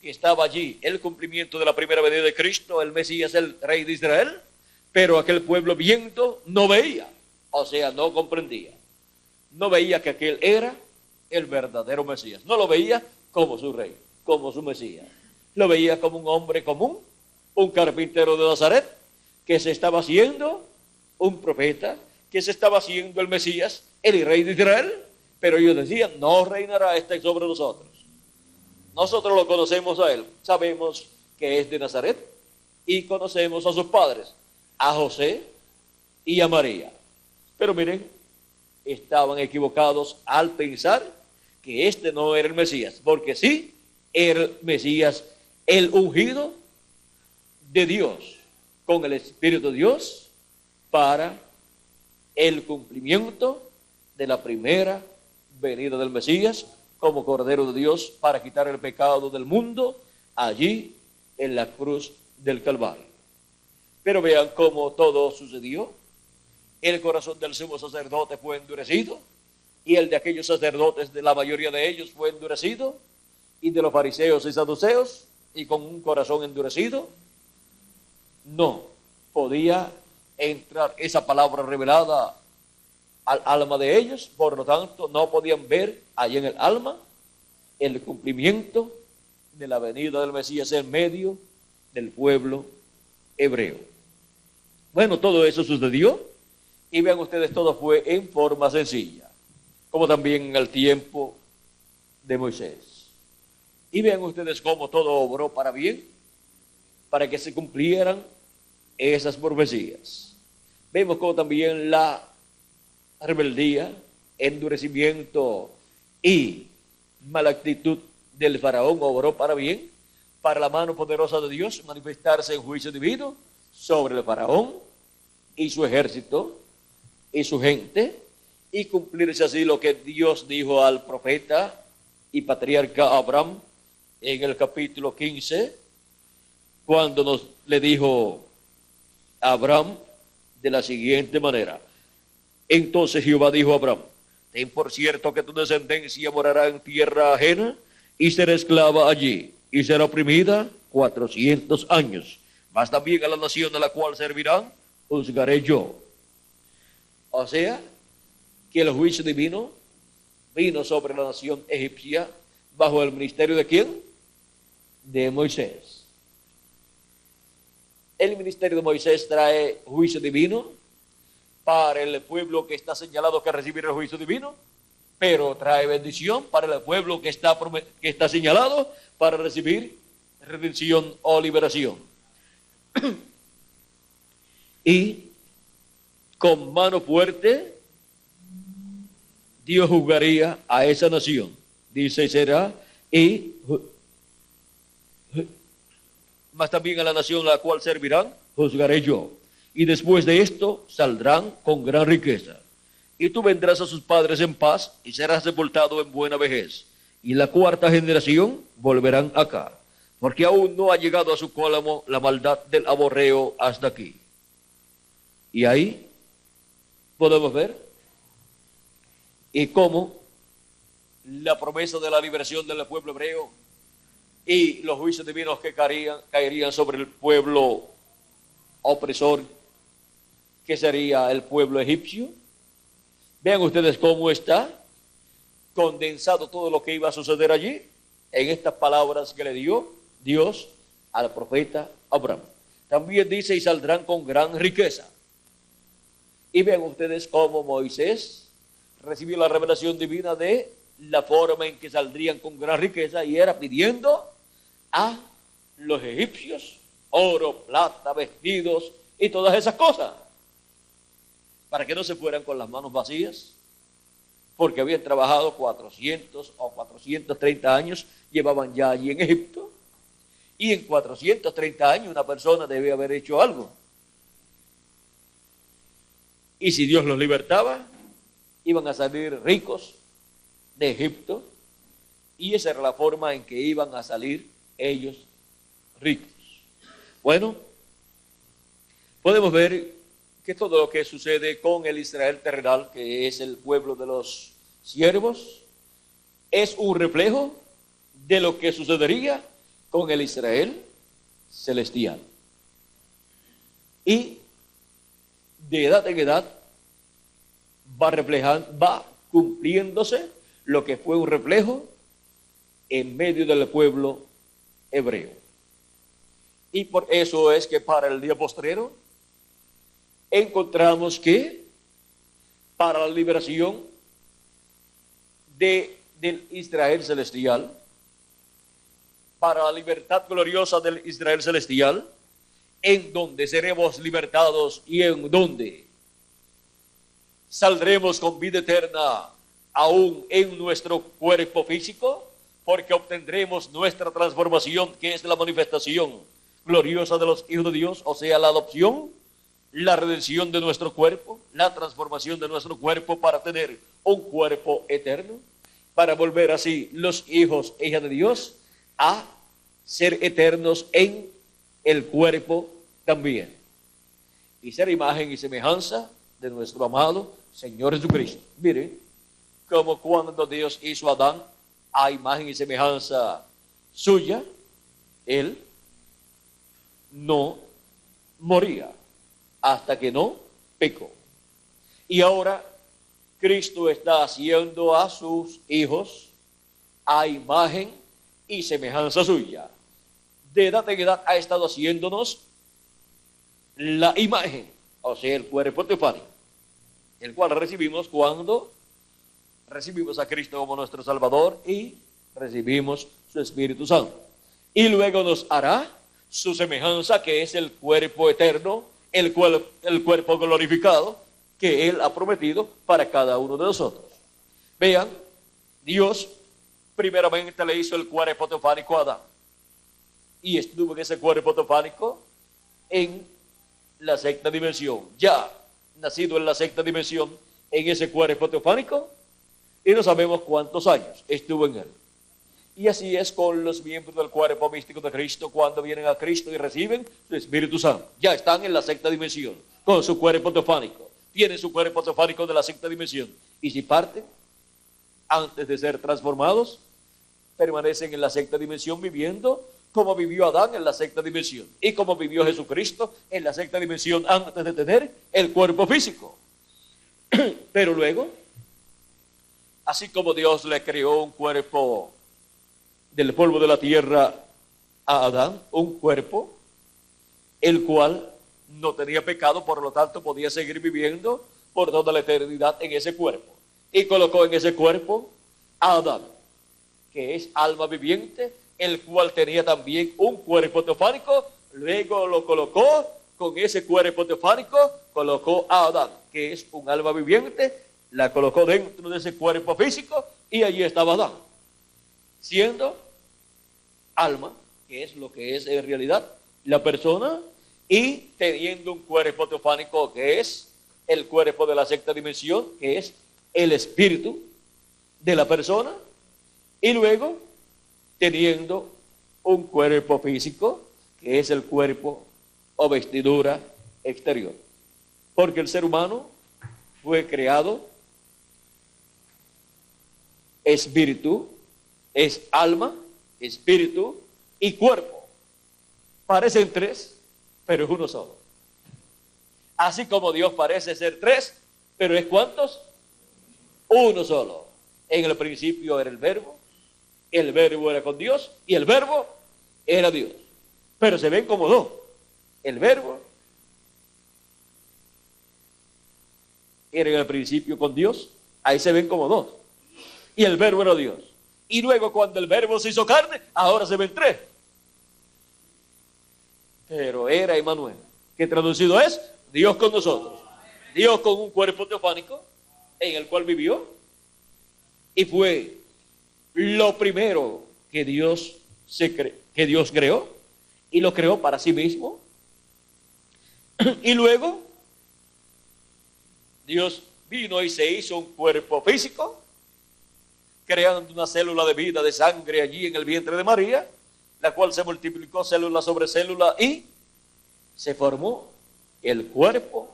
Speaker 1: que estaba allí el cumplimiento de la primera venida de Cristo, el Mesías, el Rey de Israel, pero aquel pueblo viendo no veía, o sea, no comprendía. No veía que aquel era el verdadero Mesías. No lo veía como su rey, como su Mesías. Lo veía como un hombre común, un carpintero de Nazaret, que se estaba haciendo un profeta, que se estaba haciendo el Mesías, el rey de Israel, pero ellos decían, no reinará este sobre nosotros. Nosotros lo conocemos a él, sabemos que es de Nazaret y conocemos a sus padres, a José y a María. Pero miren, estaban equivocados al pensar que este no era el Mesías, porque sí, era el Mesías, el ungido de Dios, con el Espíritu de Dios, para el cumplimiento de la primera venida del Mesías, como Cordero de Dios, para quitar el pecado del mundo, allí en la cruz del Calvario. Pero vean cómo todo sucedió. El corazón del sumo sacerdote fue endurecido, y el de aquellos sacerdotes, de la mayoría de ellos, fue endurecido, y de los fariseos y saduceos, y con un corazón endurecido, no podía entrar esa palabra revelada al alma de ellos, por lo tanto no podían ver allí en el alma el cumplimiento de la venida del Mesías en medio del pueblo hebreo. Bueno, todo eso sucedió, y vean ustedes, todo fue en forma sencilla, como también en el tiempo de Moisés. Y vean ustedes cómo todo obró para bien, para que se cumplieran esas profecías. Vemos cómo también la rebeldía, endurecimiento y mala actitud del faraón obró para bien, para la mano poderosa de Dios manifestarse en juicio divino sobre el faraón y su ejército y su gente, y cumplirse así lo que Dios dijo al profeta y patriarca Abraham en el capítulo 15, cuando le dijo a Abraham de la siguiente manera: entonces Jehová dijo a Abraham, ten por cierto que tu descendencia morará en tierra ajena y será esclava allí, y será oprimida 400 años. Mas también a la nación a la cual servirán, juzgaré yo. O sea, que el juicio divino vino sobre la nación egipcia bajo el ministerio ¿de quién? De Moisés. El ministerio de Moisés trae juicio divino para el pueblo que está señalado que recibirá el juicio divino, pero trae bendición para el pueblo que está señalado para recibir redención o liberación. Y con mano fuerte Dios juzgaría a esa nación. Dice, será, mas también a la nación a la cual servirán, juzgaré yo. Y después de esto saldrán con gran riqueza. Y tú vendrás a sus padres en paz y serás sepultado en buena vejez. Y la cuarta generación volverán acá, porque aún no ha llegado a su colmo la maldad del amorreo hasta aquí. Y ahí podemos ver y cómo la promesa de la liberación del pueblo hebreo y los juicios divinos que caerían sobre el pueblo opresor, que sería el pueblo egipcio. Vean ustedes cómo está condensado todo lo que iba a suceder allí en estas palabras que le dio Dios al profeta Abraham. También dice, y saldrán con gran riqueza. Y vean ustedes cómo Moisés recibió la revelación divina de la forma en que saldrían con gran riqueza, y era pidiendo a los egipcios oro, plata, vestidos y todas esas cosas, para que no se fueran con las manos vacías, porque habían trabajado 400 o 430 años, llevaban ya allí en Egipto, y en 430 años una persona debe haber hecho algo. Y si Dios los libertaba, iban a salir ricos de Egipto, y esa era la forma en que iban a salir ellos ricos. Bueno, podemos ver que todo lo que sucede con el Israel terrenal, que es el pueblo de los siervos, es un reflejo de lo que sucedería con el Israel celestial. Y de edad en edad va cumpliéndose lo que fue un reflejo en medio del pueblo hebreo. Y por eso es que para el día postrero encontramos que para la liberación del Israel celestial, para la libertad gloriosa del Israel celestial, en donde seremos libertados y en donde saldremos con vida eterna aún en nuestro cuerpo físico, porque obtendremos nuestra transformación, que es la manifestación gloriosa de los hijos de Dios, o sea, la adopción, la redención de nuestro cuerpo, la transformación de nuestro cuerpo para tener un cuerpo eterno, para volver así los hijos e hijas de Dios a ser eternos en el cuerpo también, y ser imagen y semejanza de nuestro amado Señor Jesucristo. Miren, como cuando Dios hizo a Adán a imagen y semejanza suya, él no moría hasta que no pecó. Y ahora Cristo está haciendo a sus hijos a imagen y semejanza suya. De edad en edad ha estado haciéndonos la imagen, o sea, el cuerpo teofánico, el cual recibimos cuando recibimos a Cristo como nuestro Salvador y recibimos su Espíritu Santo. Y luego nos hará su semejanza, que es el cuerpo eterno, el cuerpo glorificado que Él ha prometido para cada uno de nosotros. Vean, Dios primeramente le hizo el cuerpo teofánico a Adán, y estuvo en ese cuerpo teofánico en la sexta dimensión, ya nacido en la sexta dimensión, en ese cuerpo teofánico, y no sabemos cuántos años estuvo en él. Y así es con los miembros del cuerpo místico de Cristo cuando vienen a Cristo y reciben su Espíritu Santo. Ya están en la sexta dimensión, con su cuerpo teofánico. Tienen su cuerpo teofánico de la sexta dimensión. Y si parten, antes de ser transformados, permanecen en la sexta dimensión viviendo como vivió Adán en la sexta dimensión y como vivió Jesucristo en la sexta dimensión antes de tener el cuerpo físico. Pero luego, así como Dios le creó un cuerpo del polvo de la tierra a Adán, un cuerpo el cual no tenía pecado, por lo tanto podía seguir viviendo por toda la eternidad en ese cuerpo, y colocó en ese cuerpo a Adán, que es alma viviente, el cual tenía también un cuerpo teofánico. Luego lo colocó con ese cuerpo teofánico, colocó a Adán, que es un alma viviente, la colocó dentro de ese cuerpo físico, y allí estaba Adán, siendo alma, que es lo que es en realidad la persona, y teniendo un cuerpo teofánico, que es el cuerpo de la sexta dimensión, que es el espíritu de la persona, y luego teniendo un cuerpo físico, que es el cuerpo o vestidura exterior. Porque el ser humano fue creado espíritu, es alma, espíritu y cuerpo. Parecen tres, pero es uno solo. Así como Dios parece ser tres, pero es ¿cuántos? Uno solo. En el principio era el verbo era con Dios y el verbo era Dios. Pero se ven como dos. El verbo era en el principio con Dios, ahí se ven como dos. Y el verbo era Dios. Y luego cuando el verbo se hizo carne, ahora se ven tres. Pero era Emmanuel, que traducido es Dios con nosotros. Dios con un cuerpo teofánico en el cual vivió, y fue lo primero que Dios creó, y lo creó para sí mismo. Y luego Dios vino y se hizo un cuerpo físico, creando una célula de vida de sangre allí en el vientre de María, la cual se multiplicó célula sobre célula y se formó el cuerpo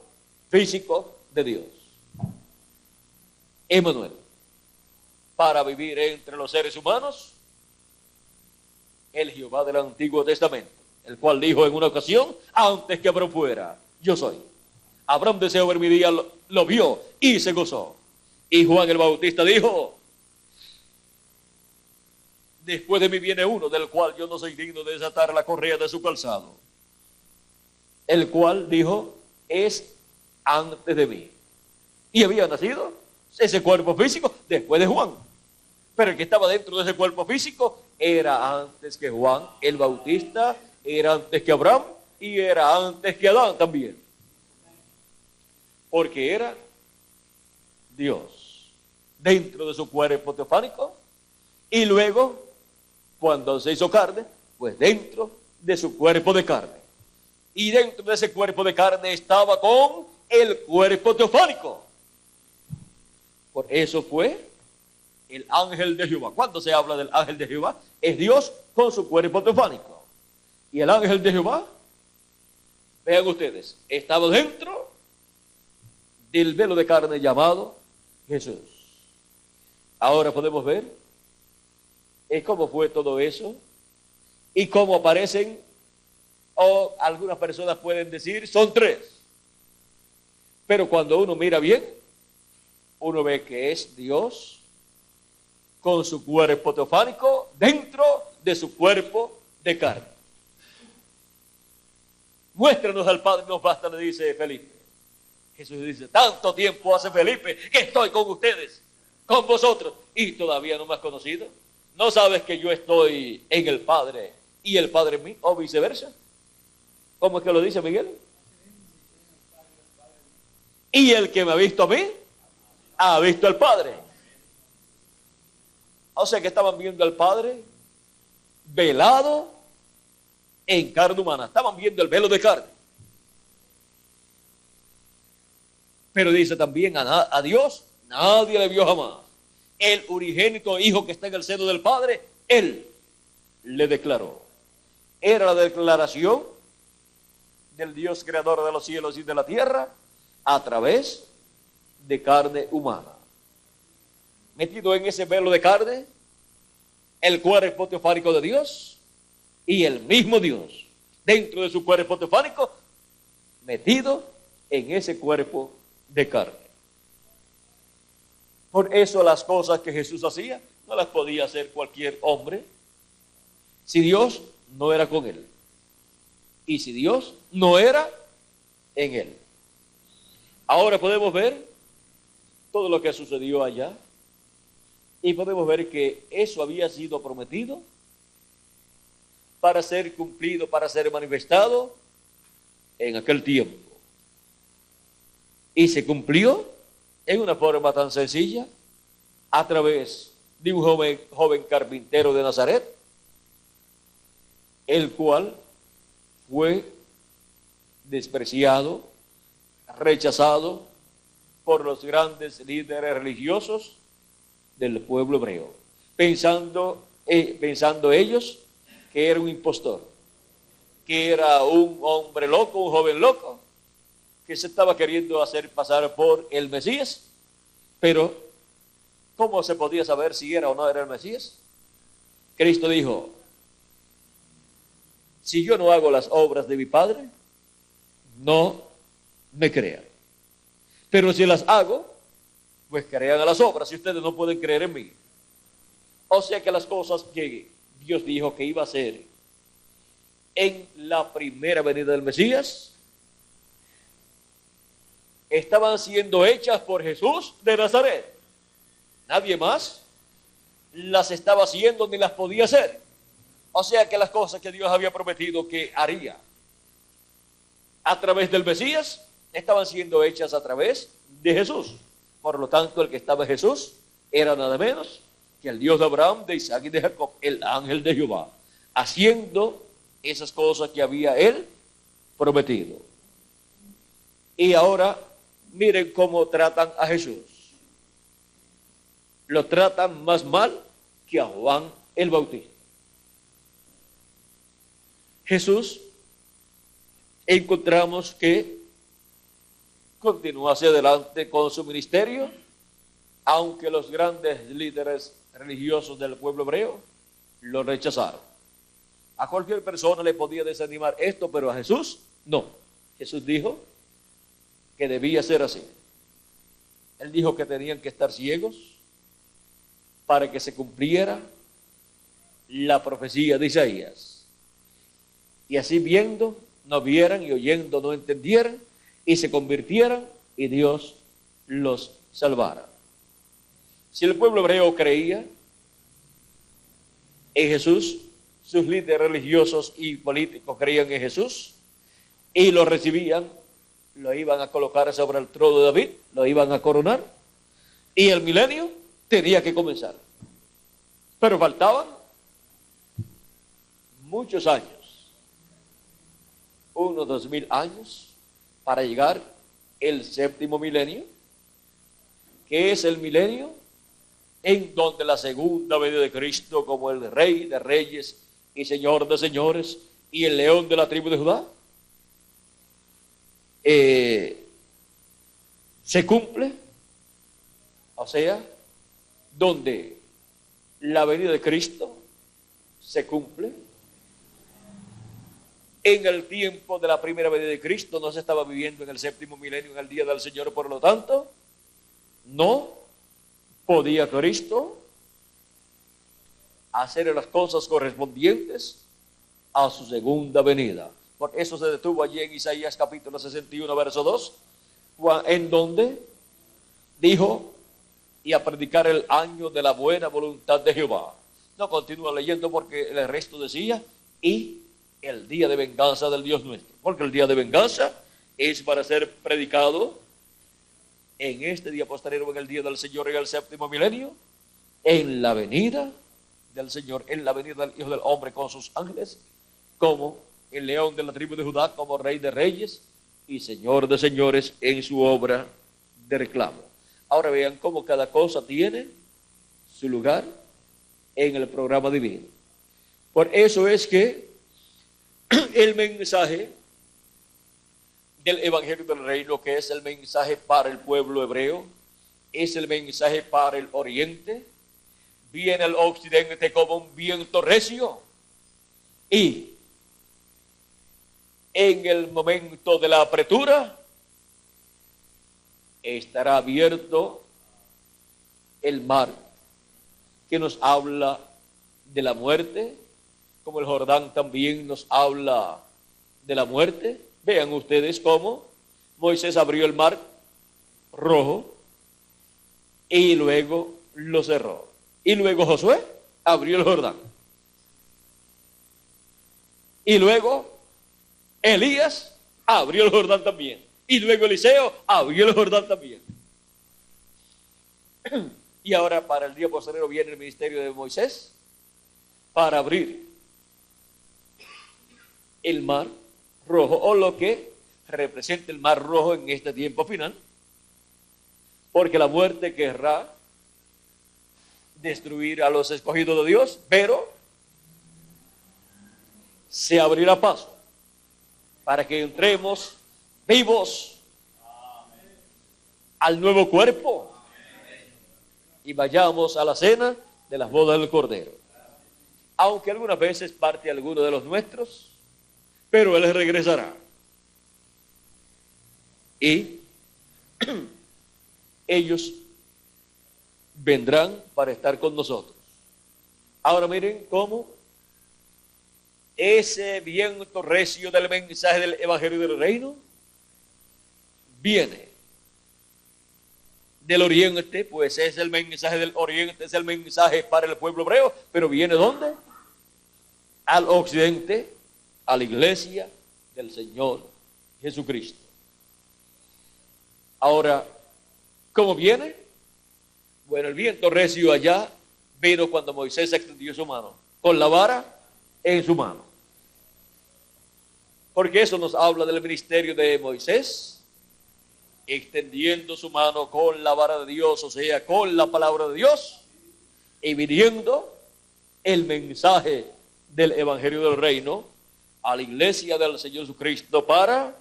Speaker 1: físico de Dios, Emmanuel, para vivir entre los seres humanos, el Jehová del Antiguo Testamento, el cual dijo en una ocasión, antes que Abraham fuera, yo soy. Abraham deseó ver mi día, lo vio y se gozó. Y Juan el Bautista dijo, después de mí viene uno del cual yo no soy digno de desatar la correa de su calzado, el cual dijo, es antes de mí. Y había nacido ese cuerpo físico después de Juan. Pero el que estaba dentro de ese cuerpo físico era antes que Juan el Bautista, era antes que Abraham y era antes que Adán también. Porque era Dios dentro de su cuerpo teofánico y luego, cuando se hizo carne, pues dentro de su cuerpo de carne. Y dentro de ese cuerpo de carne estaba con el cuerpo teofánico. Por eso fue el ángel de Jehová. Cuando se habla del ángel de Jehová, es Dios con su cuerpo teofánico. Y el ángel de Jehová, vean ustedes, estaba dentro del velo de carne llamado Jesús. Ahora podemos ver cómo fue todo eso y cómo aparecen, o algunas personas pueden decir, son tres. Pero cuando uno mira bien, uno ve que es Dios con su cuerpo teofánico dentro de su cuerpo de carne. Muéstranos al Padre, nos basta, le dice Felipe. Jesús dice, tanto tiempo hace Felipe que estoy con ustedes, con vosotros, y todavía no me has conocido. ¿No sabes que yo estoy en el Padre y el Padre en mí, o viceversa? ¿Cómo es que lo dice Miguel? Y el que me ha visto a mí, ha visto al Padre. O sea que estaban viendo al Padre velado en carne humana. Estaban viendo el velo de carne. Pero dice también a Dios, nadie le vio jamás. El unigénito Hijo que está en el seno del Padre, Él le declaró. Era la declaración del Dios creador de los cielos y de la tierra a través de carne humana. Metido en ese velo de carne, el cuerpo teofánico de Dios y el mismo Dios dentro de su cuerpo teofánico, metido en ese cuerpo de carne. Por eso las cosas que Jesús hacía no las podía hacer cualquier hombre si Dios no era con él y si Dios no era en él. Ahora podemos ver todo lo que sucedió allá y podemos ver que eso había sido prometido para ser cumplido, para ser manifestado en aquel tiempo. Y se cumplió en una forma tan sencilla a través de un joven carpintero de Nazaret, el cual fue despreciado, rechazado por los grandes líderes religiosos del pueblo hebreo, pensando ellos que era un impostor, que era un hombre loco, un joven loco, que se estaba queriendo hacer pasar por el Mesías. Pero ¿cómo se podía saber si era o no era el Mesías? Cristo dijo, si yo no hago las obras de mi Padre, no me crean. Pero si las hago, pues crean a las obras, y ustedes no pueden creer en mí. O sea que las cosas que Dios dijo que iba a hacer en la primera venida del Mesías estaban siendo hechas por Jesús de Nazaret. Nadie más las estaba haciendo ni las podía hacer. O sea que las cosas que Dios había prometido que haría a través del Mesías estaban siendo hechas a través de Jesús. Por lo tanto, el que estaba en Jesús era nada menos que el Dios de Abraham, de Isaac y de Jacob, el ángel de Jehová, haciendo esas cosas que había él prometido. Y ahora miren cómo tratan a Jesús. Lo tratan más mal que a Juan el Bautista. Jesús, encontramos que continuó hacia adelante con su ministerio, aunque los grandes líderes religiosos del pueblo hebreo lo rechazaron. A cualquier persona le podía desanimar esto, pero a Jesús no. Jesús dijo que debía ser así. Él dijo que tenían que estar ciegos para que se cumpliera la profecía de Isaías. Y así viendo no vieran y oyendo no entendieran, y se convirtieran y Dios los salvara. Si el pueblo hebreo creía en Jesús, sus líderes religiosos y políticos creían en Jesús y lo recibían, lo iban a colocar sobre el trono de David, lo iban a coronar y el milenio tenía que comenzar. Pero faltaban muchos años, unos 2000 años, para llegar el séptimo milenio, que es el milenio en donde la segunda venida de Cristo como el Rey de Reyes y Señor de Señores y el León de la tribu de Judá se cumple, o sea, donde la venida de Cristo se cumple. En el tiempo de la primera venida de Cristo no se estaba viviendo en el séptimo milenio, en el día del Señor, por lo tanto, no podía Cristo hacer las cosas correspondientes a su segunda venida. Por eso se detuvo allí en Isaías capítulo 61, verso 2, en donde dijo, y a predicar el año de la buena voluntad de Jehová. No continúa leyendo porque el resto decía, y el día de venganza del Dios nuestro. Porque el día de venganza es para ser predicado en este día posterior, en el día del Señor, en el séptimo milenio, en la venida del Señor, en la venida del Hijo del Hombre con sus ángeles, como el león de la tribu de Judá, como Rey de Reyes y Señor de Señores en su obra de reclamo. Ahora vean cómo cada cosa tiene su lugar en el programa divino. Por eso es que el mensaje del Evangelio del Reino, que es el mensaje para el pueblo hebreo, es el mensaje para el oriente, viene al occidente como un viento recio y en el momento de la apertura estará abierto el mar, que nos habla de la muerte, como el Jordán también nos habla de la muerte. Vean ustedes cómo Moisés abrió el mar rojo y luego lo cerró. Y luego Josué abrió el Jordán. Y luego Elías abrió el Jordán también. Y luego Eliseo abrió el Jordán también. Y ahora para el día posterior viene el ministerio de Moisés para abrir el mar rojo, o lo que representa el mar rojo en este tiempo final, porque la muerte querrá destruir a los escogidos de Dios, pero se abrirá paso para que entremos vivos al nuevo cuerpo y vayamos a la cena de las bodas del Cordero. Aunque algunas veces parte alguno de los nuestros, pero Él regresará. Y ellos vendrán para estar con nosotros. Ahora miren cómo ese viento recio del mensaje del Evangelio del Reino viene del oriente, pues es el mensaje del oriente, es el mensaje para el pueblo hebreo, pero viene ¿dónde? Al occidente, a la iglesia del Señor Jesucristo. Ahora, ¿cómo viene? Bueno, el viento recio allá vino cuando Moisés extendió su mano, con la vara en su mano. Porque eso nos habla del ministerio de Moisés, extendiendo su mano con la vara de Dios, o sea, con la palabra de Dios, y viniendo el mensaje del Evangelio del Reino a la iglesia del Señor Jesucristo para,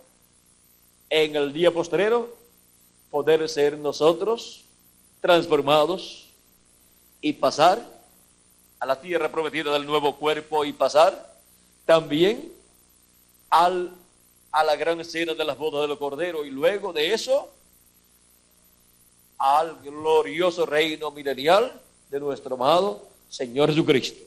Speaker 1: en el día postrero, poder ser nosotros transformados y pasar a la tierra prometida del nuevo cuerpo y pasar también a la gran cena de las bodas del Cordero, y luego de eso al glorioso reino milenial de nuestro amado Señor Jesucristo.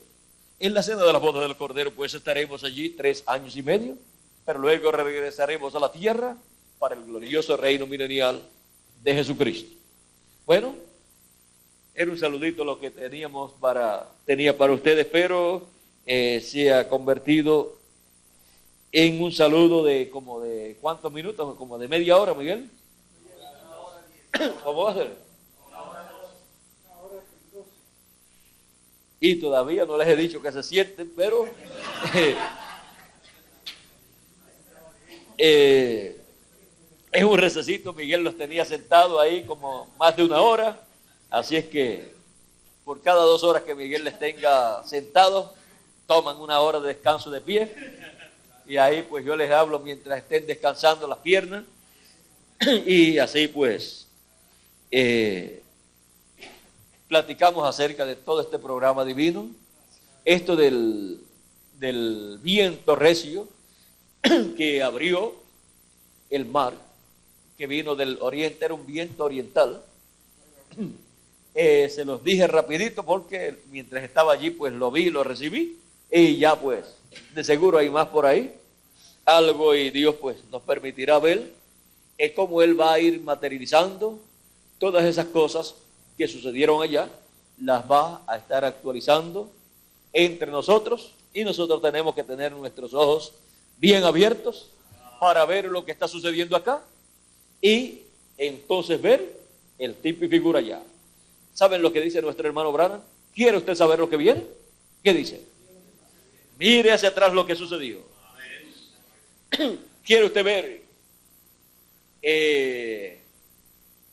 Speaker 1: En la cena de las bodas del Cordero pues estaremos allí 3 años y medio, pero luego regresaremos a la tierra para el glorioso reino milenial de Jesucristo. Bueno, era un saludito lo que tenía para ustedes, pero se ha convertido en un saludo de como de ¿cuántos minutos? Como de media hora, Miguel. ¿Cómo va a ser? Y todavía no les he dicho que se sienten, pero es un recesito. Miguel los tenía sentados ahí como más de una hora, así es que por cada 2 horas que Miguel les tenga sentados, toman 1 hora de descanso de pie, y ahí pues yo les hablo mientras estén descansando las piernas, y así pues platicamos acerca de todo este programa divino, esto del viento recio que abrió el mar, que vino del oriente, era un viento oriental. Se los dije rapidito porque mientras estaba allí pues lo vi, lo recibí, y ya pues de seguro hay más por ahí, algo, y Dios pues nos permitirá ver cómo Él va a ir materializando todas esas cosas que sucedieron allá, las va a estar actualizando entre nosotros, y nosotros tenemos que tener nuestros ojos bien abiertos para ver lo que está sucediendo acá y entonces ver el tipo y figura allá. ¿Saben lo que dice nuestro hermano Branham? ¿Quiere usted saber lo que viene? ¿Qué dice? Mire hacia atrás lo que sucedió. ¿Quiere usted ver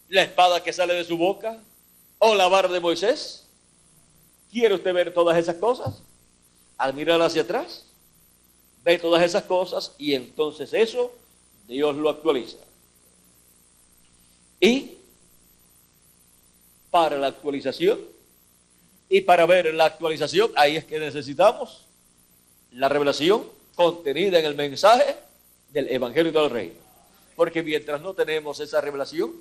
Speaker 1: la espada que sale de su boca o la vara de Moisés? ¿Quiere usted ver todas esas cosas? Al mirar hacia atrás, ve todas esas cosas y entonces eso Dios lo actualiza. Y para la actualización y para ver la actualización, ahí es que necesitamos la revelación contenida en el mensaje del Evangelio del Reino. Porque mientras no tenemos esa revelación,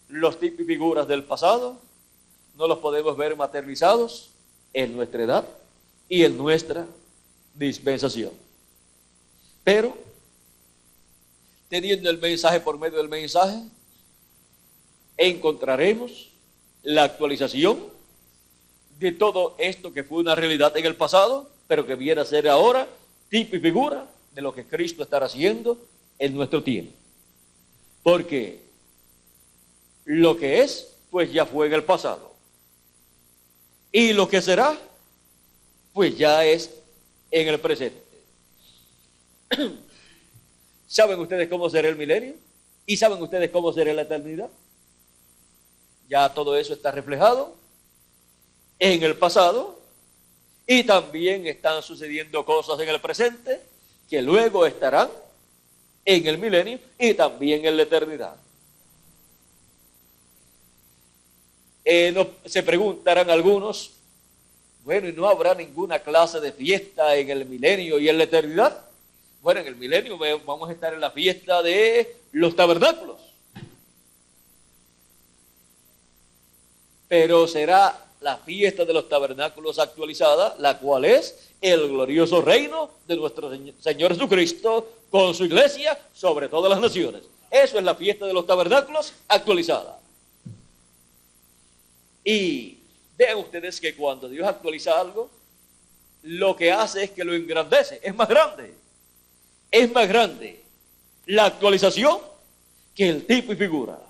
Speaker 1: los tipos y figuras del pasado no los podemos ver materializados en nuestra edad y en nuestra dispensación. Pero, teniendo el mensaje por medio del mensaje, encontraremos la actualización de todo esto que fue una realidad en el pasado, pero que viene a ser ahora tipo y figura de lo que Cristo estará haciendo en nuestro tiempo. Porque lo que es, pues ya fue en el pasado. Y lo que será, pues ya es en el presente. ¿Saben ustedes cómo será el milenio? ¿Y saben ustedes cómo será la eternidad? Ya todo eso está reflejado en el pasado, y también están sucediendo cosas en el presente que luego estarán en el milenio y también en la eternidad. Se preguntarán algunos, bueno, ¿y no habrá ninguna clase de fiesta en el milenio y en la eternidad? Bueno, en el milenio vamos a estar en la fiesta de los tabernáculos. Pero será la fiesta de los tabernáculos actualizada, la cual es el glorioso reino de nuestro Señor Jesucristo con su iglesia sobre todas las naciones. Eso es la fiesta de los tabernáculos actualizada. Y vean ustedes que cuando Dios actualiza algo, lo que hace es que lo engrandece, es más grande. Es más grande la actualización que el tipo y figura.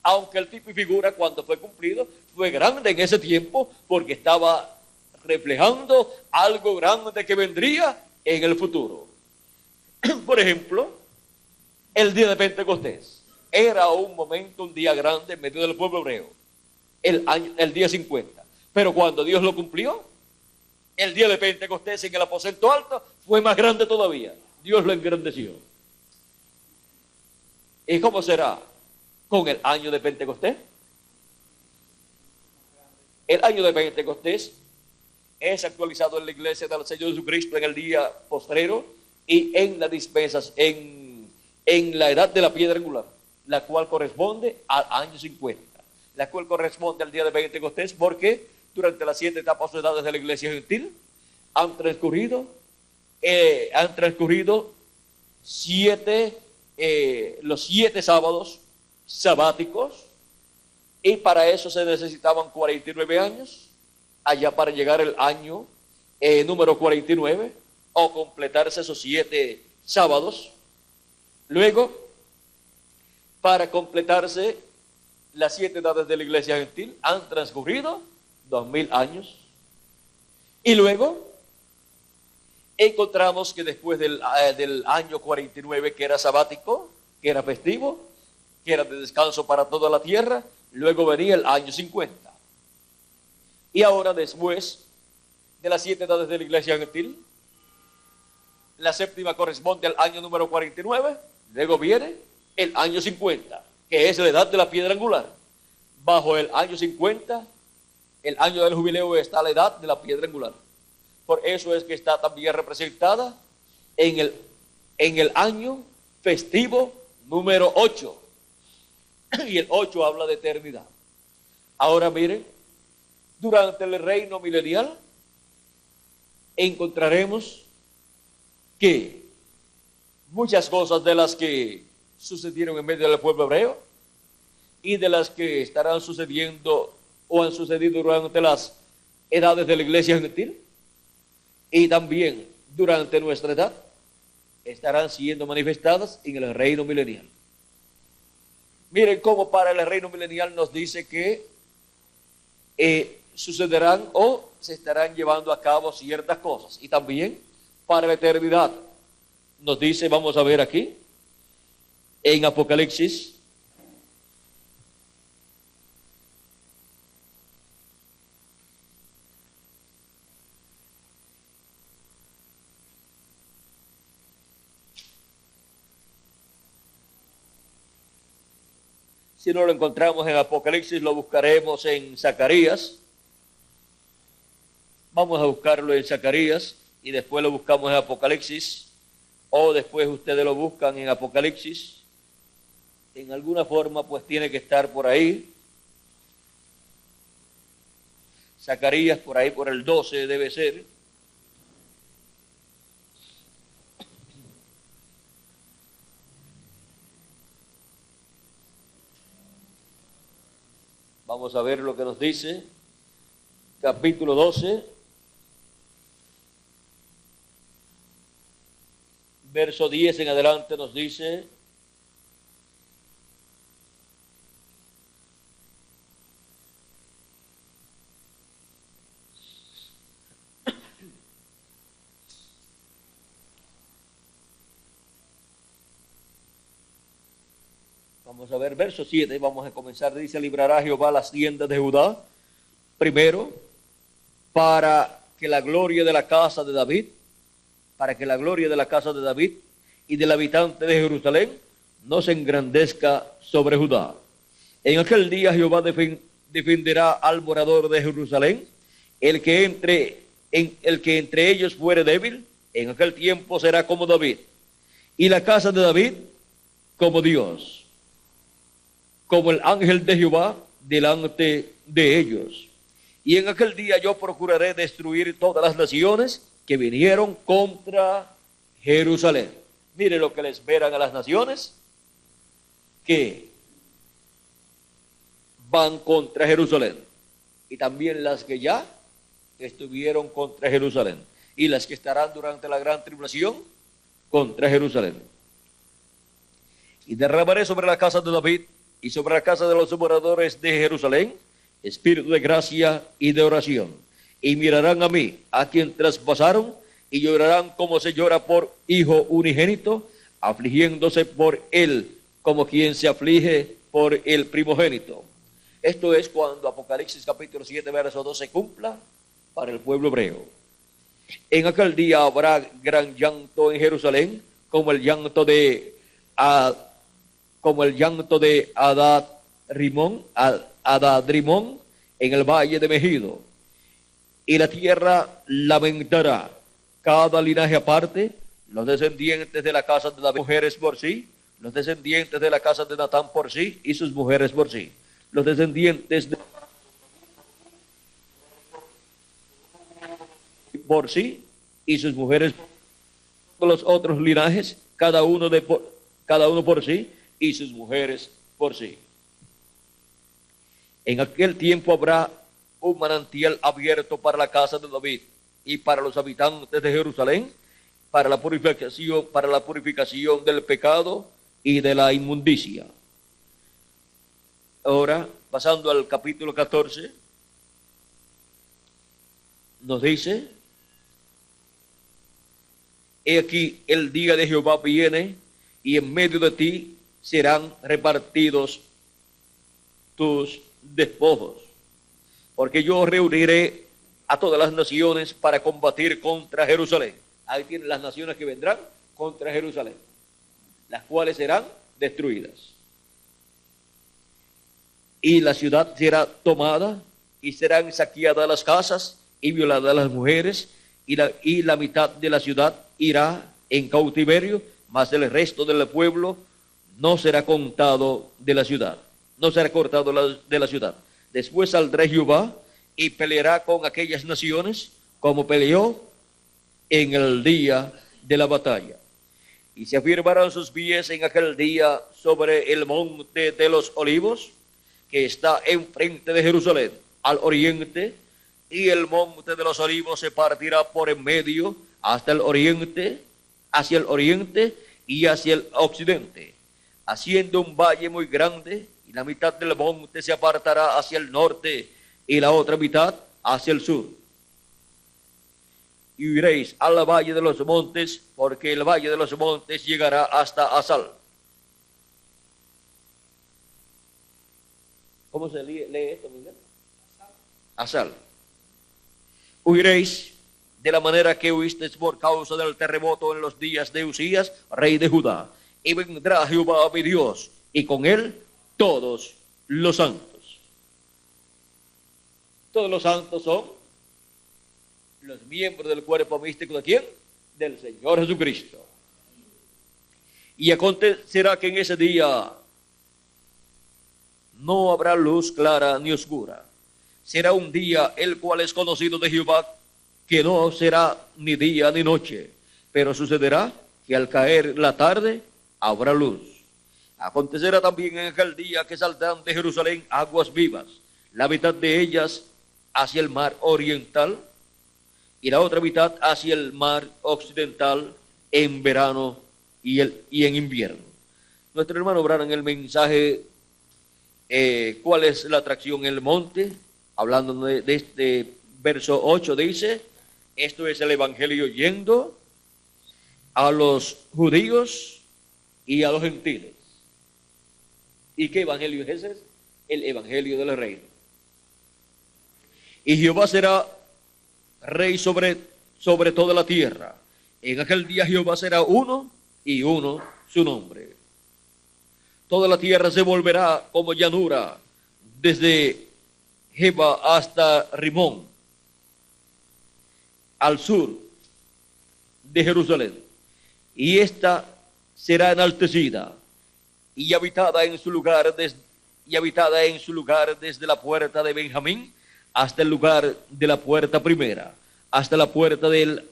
Speaker 1: Aunque el tipo y figura cuando fue cumplido fue grande en ese tiempo porque estaba reflejando algo grande que vendría en el futuro. Por ejemplo, el día de Pentecostés era un momento, un día grande en medio del pueblo hebreo, el día 50. Pero cuando Dios lo cumplió, el día de Pentecostés en el aposento alto fue más grande todavía. Dios lo engrandeció. ¿Y cómo será con el año de Pentecostés? El año de Pentecostés es actualizado en la iglesia del Señor Jesucristo en el día postrero y en la dispensas, en la edad de la piedra angular, la cual corresponde al año 50, la cual corresponde al día de Pentecostés, porque durante las 7 etapas o edades de la iglesia gentil han transcurrido los 7 sábados sabáticos, y para eso se necesitaban 49 años, allá para llegar el año número 49, o completarse esos 7 sábados. Luego, para completarse las 7 edades de la iglesia gentil, han transcurrido 2000 años. Y luego encontramos que después del año 49, que era sabático, que era festivo, que era de descanso para toda la tierra, luego venía el año 50. Y ahora, después de las 7 edades de la iglesia gentil, la séptima corresponde al año número 49, luego viene el año 50, que es la edad de la piedra angular. Bajo el año 50, el año del jubileo, está la edad de la piedra angular. Por eso es que está también representada en el año festivo número 8. Y el 8 habla de eternidad. Ahora miren, durante el reino milenial encontraremos que muchas cosas de las que sucedieron en medio del pueblo hebreo y de las que estarán sucediendo o han sucedido durante las edades de la iglesia gentil y también durante nuestra edad, estarán siendo manifestadas en el reino milenial. Miren cómo para el reino milenial nos dice que sucederán o se estarán llevando a cabo ciertas cosas. Y también para la eternidad nos dice, vamos a ver aquí, en Apocalipsis, si no lo encontramos en Apocalipsis, lo buscaremos en Zacarías. Vamos a buscarlo en Zacarías y después lo buscamos en Apocalipsis, o después ustedes lo buscan en Apocalipsis. En alguna forma, pues tiene que estar por ahí. Zacarías, por ahí, por el 12 debe ser. Vamos a ver lo que nos dice. Capítulo 12. Verso 10 en adelante nos dice: vamos a ver verso 7, vamos a comenzar. Dice: librará Jehová las tiendas de Judá, primero, para que la gloria de la casa de David, y del habitante de Jerusalén no se engrandezca sobre Judá. En aquel día Jehová defenderá al morador de Jerusalén, el que entre ellos fuere débil, en aquel tiempo será como David, y la casa de David como Dios, como el ángel de Jehová delante de ellos. Y en aquel día yo procuraré destruir todas las naciones que vinieron contra Jerusalén. Mire lo que le esperan a las naciones que van contra Jerusalén, y también las que ya estuvieron contra Jerusalén, y las que estarán durante la gran tribulación contra Jerusalén. Y derramaré sobre la casa de David y sobre la casa de los moradores de Jerusalén espíritu de gracia y de oración, y mirarán a mí, a quien traspasaron, y llorarán como se llora por hijo unigénito, afligiéndose por él como quien se aflige por el primogénito. Esto es cuando Apocalipsis capítulo 7 verso 2 se cumpla para el pueblo hebreo. En aquel día habrá gran llanto en Jerusalén, como el llanto de Adadrimón en el valle de Megido, y la tierra lamentará, cada linaje aparte, los descendientes de la casa de David, mujeres por sí, los descendientes de la casa de Natán por sí, y sus mujeres por sí, los descendientes de por sí, y sus mujeres, los otros linajes cada uno por sí, y sus mujeres por sí. En aquel tiempo habrá un manantial abierto para la casa de David y para los habitantes de Jerusalén, para la purificación del pecado y de la inmundicia. Ahora, pasando al capítulo 14, nos dice: he aquí el día de Jehová viene, y en medio de ti serán repartidos tus despojos, porque yo reuniré a todas las naciones para combatir contra Jerusalén. Ahí tienen las naciones que vendrán contra Jerusalén, las cuales serán destruidas. Y la ciudad será tomada, y serán saqueadas las casas, y violadas las mujeres, y la mitad de la ciudad irá en cautiverio, mas el resto del pueblo no será contado de la ciudad, no será cortado de la ciudad. Después saldrá Jehová y peleará con aquellas naciones como peleó en el día de la batalla. Y se afirmarán sus pies en aquel día sobre el monte de los olivos, que está enfrente de Jerusalén, al oriente, y el monte de los olivos se partirá por en medio hasta el oriente, hacia el oriente y hacia el occidente, haciendo un valle muy grande, y la mitad del monte se apartará hacia el norte y la otra mitad hacia el sur. Y iréis al valle de los montes, porque el valle de los montes llegará hasta Asal. ¿Cómo se lee esto, Miguel? Asal. Huiréis de la manera que huisteis por causa del terremoto en los días de Usías, rey de Judá. Y vendrá Jehová mi Dios, y con él todos los santos. Todos los santos son los miembros del cuerpo místico ¿de quién? Del Señor Jesucristo. Y acontecerá que en ese día no habrá luz clara ni oscura. Será un día el cual es conocido de Jehová, que no será ni día ni noche, pero sucederá que al caer la tarde habrá luz. Acontecerá también en aquel día que saldrán de Jerusalén aguas vivas, la mitad de ellas hacia el mar oriental y la otra mitad hacia el mar occidental en verano y en invierno. Nuestro hermano Branham en el mensaje ¿cuál es la atracción en el monte? Hablando de este verso 8 dice: esto es el evangelio yendo a los judíos y a los gentiles. ¿Y qué evangelio es ese? El evangelio del reino. Y Jehová será rey sobre toda la tierra. En aquel día Jehová será uno y uno su nombre. Toda la tierra se volverá como llanura, desde Jeba hasta Rimón, al sur de Jerusalén. Y esta será enaltecida y habitada en su lugar desde la puerta de Benjamín hasta el lugar de la puerta primera, hasta la puerta del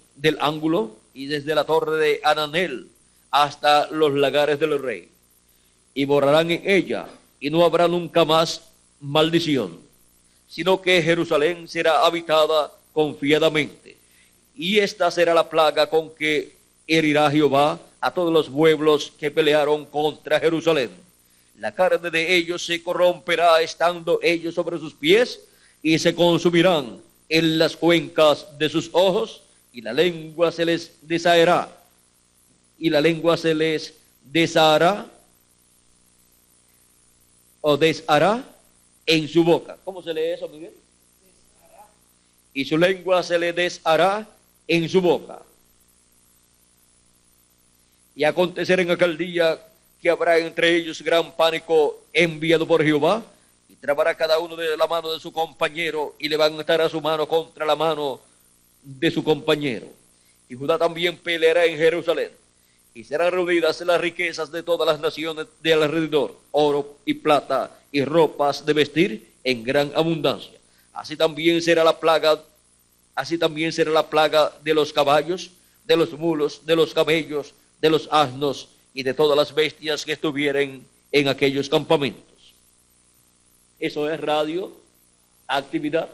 Speaker 1: ángulo, y desde la torre de Ananel hasta los lagares del rey. Y morarán en ella, y no habrá nunca más maldición, sino que Jerusalén será habitada confiadamente. Y esta será la plaga con que herirá Jehová a todos los pueblos que pelearon contra Jerusalén. La carne de ellos se corromperá estando ellos sobre sus pies, y se consumirán en las cuencas de sus ojos, y la lengua se les deshará, o deshará en su boca. ¿Cómo se lee eso, Miguel? Deshará. Y su lengua se le deshará en su boca. Y acontecerá en aquel día que habrá entre ellos gran pánico enviado por Jehová, y trabará cada uno de la mano de su compañero, y levantará su mano contra la mano de su compañero. Y Judá también peleará en Jerusalén, y serán reunidas las riquezas de todas las naciones de alrededor, oro y plata y ropas de vestir en gran abundancia. Así también será la plaga de los caballos, de los mulos, de los camellos, de los asnos y de todas las bestias que estuvieren en aquellos campamentos. Eso es radioactividad,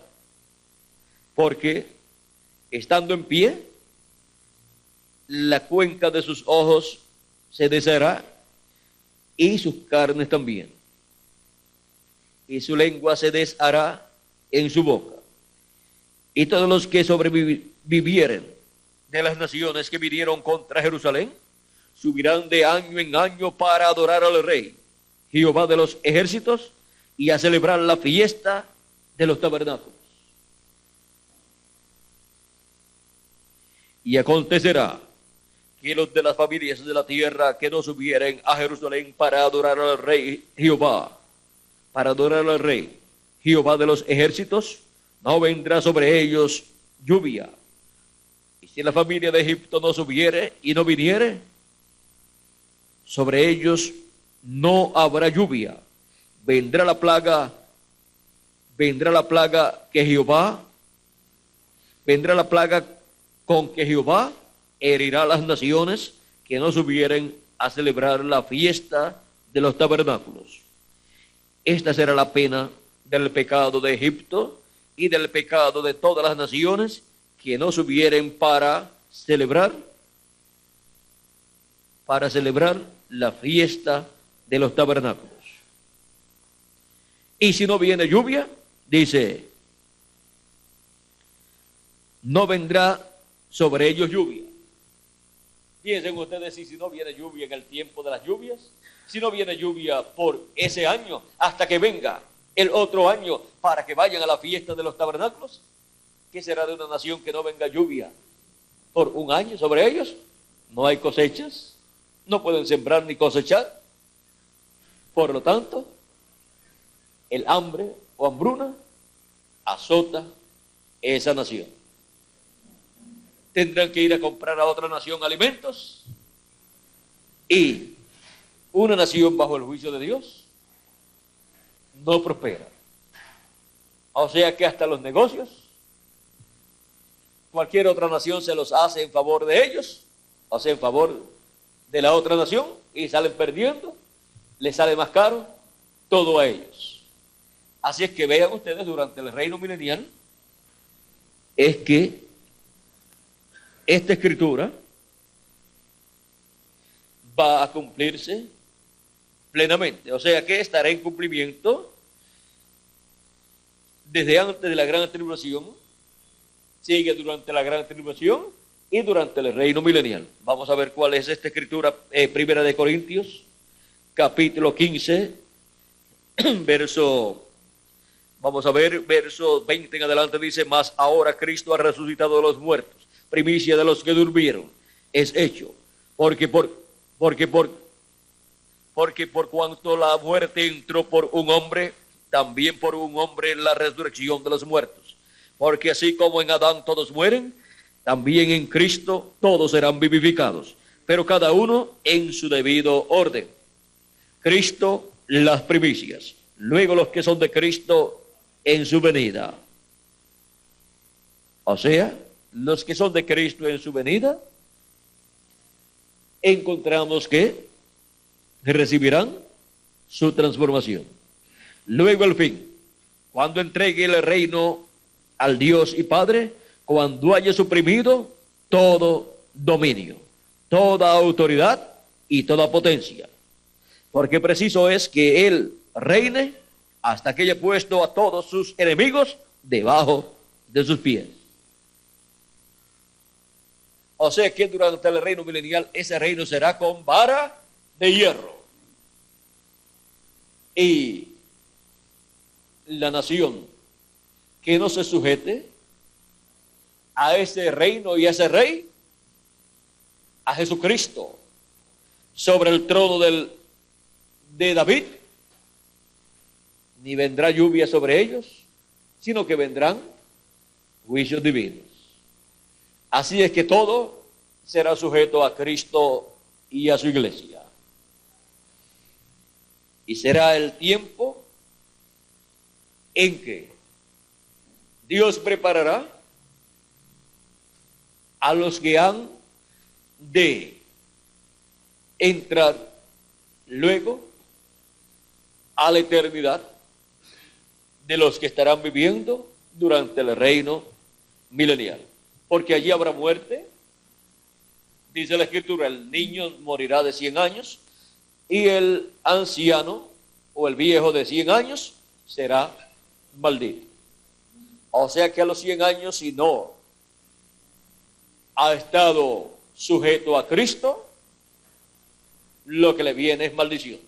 Speaker 1: porque estando en pie, la cuenca de sus ojos se deshará y sus carnes también, y su lengua se deshará en su boca. Y todos los que sobrevivieren de las naciones que vinieron contra Jerusalén subirán de año en año para adorar al Rey, Jehová de los ejércitos, y a celebrar la fiesta de los tabernáculos. Y acontecerá que los de las familias de la tierra que no subieren a Jerusalén para adorar al Rey Jehová, para adorar al Rey Jehová de los ejércitos, no vendrá sobre ellos lluvia. Y si la familia de Egipto no subiere y no viniere, sobre ellos no habrá lluvia. Vendrá la plaga que Jehová, vendrá la plaga con que Jehová herirá a las naciones que no subieren a celebrar la fiesta de los tabernáculos. Esta será la pena del pecado de Egipto y del pecado de todas las naciones que no subieren para celebrar la fiesta de los tabernáculos. Y si no viene lluvia, dice, no vendrá sobre ellos lluvia. Piensen ustedes, si no viene lluvia en el tiempo de las lluvias, si no viene lluvia por ese año, hasta que venga el otro año para que vayan a la fiesta de los tabernáculos, ¿qué será de una nación que no venga lluvia por un año sobre ellos? No hay cosechas, no pueden sembrar ni cosechar. Por lo tanto, el hambre o hambruna azota esa nación. Tendrán que ir a comprar a otra nación alimentos, y una nación bajo el juicio de Dios no prospera. O sea que hasta los negocios, cualquier otra nación se los hace en favor de ellos, o sea, en favor de la otra nación, y salen perdiendo, les sale más caro todo a ellos. Así es que vean ustedes, durante el reino milenial, es que esta escritura va a cumplirse plenamente. O sea que estará en cumplimiento desde antes de la gran tribulación, sigue durante la gran tribulación y durante el reino milenial. Vamos a ver cuál es esta escritura, Primera de Corintios, capítulo 15, vamos a ver, verso 20 en adelante, dice, mas ahora Cristo ha resucitado de los muertos, primicia de los que durmieron, es hecho, porque por cuanto la muerte entró por un hombre, también por un hombre la resurrección de los muertos. Porque así como en Adán todos mueren, también en Cristo todos serán vivificados, pero cada uno en su debido orden. Cristo las primicias, luego los que son de Cristo en su venida. O sea, los que son de Cristo en su venida, encontramos que recibirán su transformación. Luego al fin, cuando entregue el reino al Dios y Padre, cuando haya suprimido todo dominio, toda autoridad y toda potencia. Porque preciso es que Él reine hasta que haya puesto a todos sus enemigos debajo de sus pies. O sea que durante el reino milenial, ese reino será con vara de hierro. Y la nación que no se sujete a ese reino y a ese rey, a Jesucristo, sobre el trono de David, ni vendrá lluvia sobre ellos, sino que vendrán juicios divinos. Así es que todo será sujeto a Cristo y a su iglesia. Y será el tiempo en que Dios preparará a los que han de entrar luego a la eternidad de los que estarán viviendo durante el reino milenial. Porque allí habrá muerte, dice la Escritura, el niño morirá de 100 años y el anciano o el viejo de 100 años será maldito. O sea que a los 100 años, si no ha estado sujeto a Cristo, lo que le viene es maldición.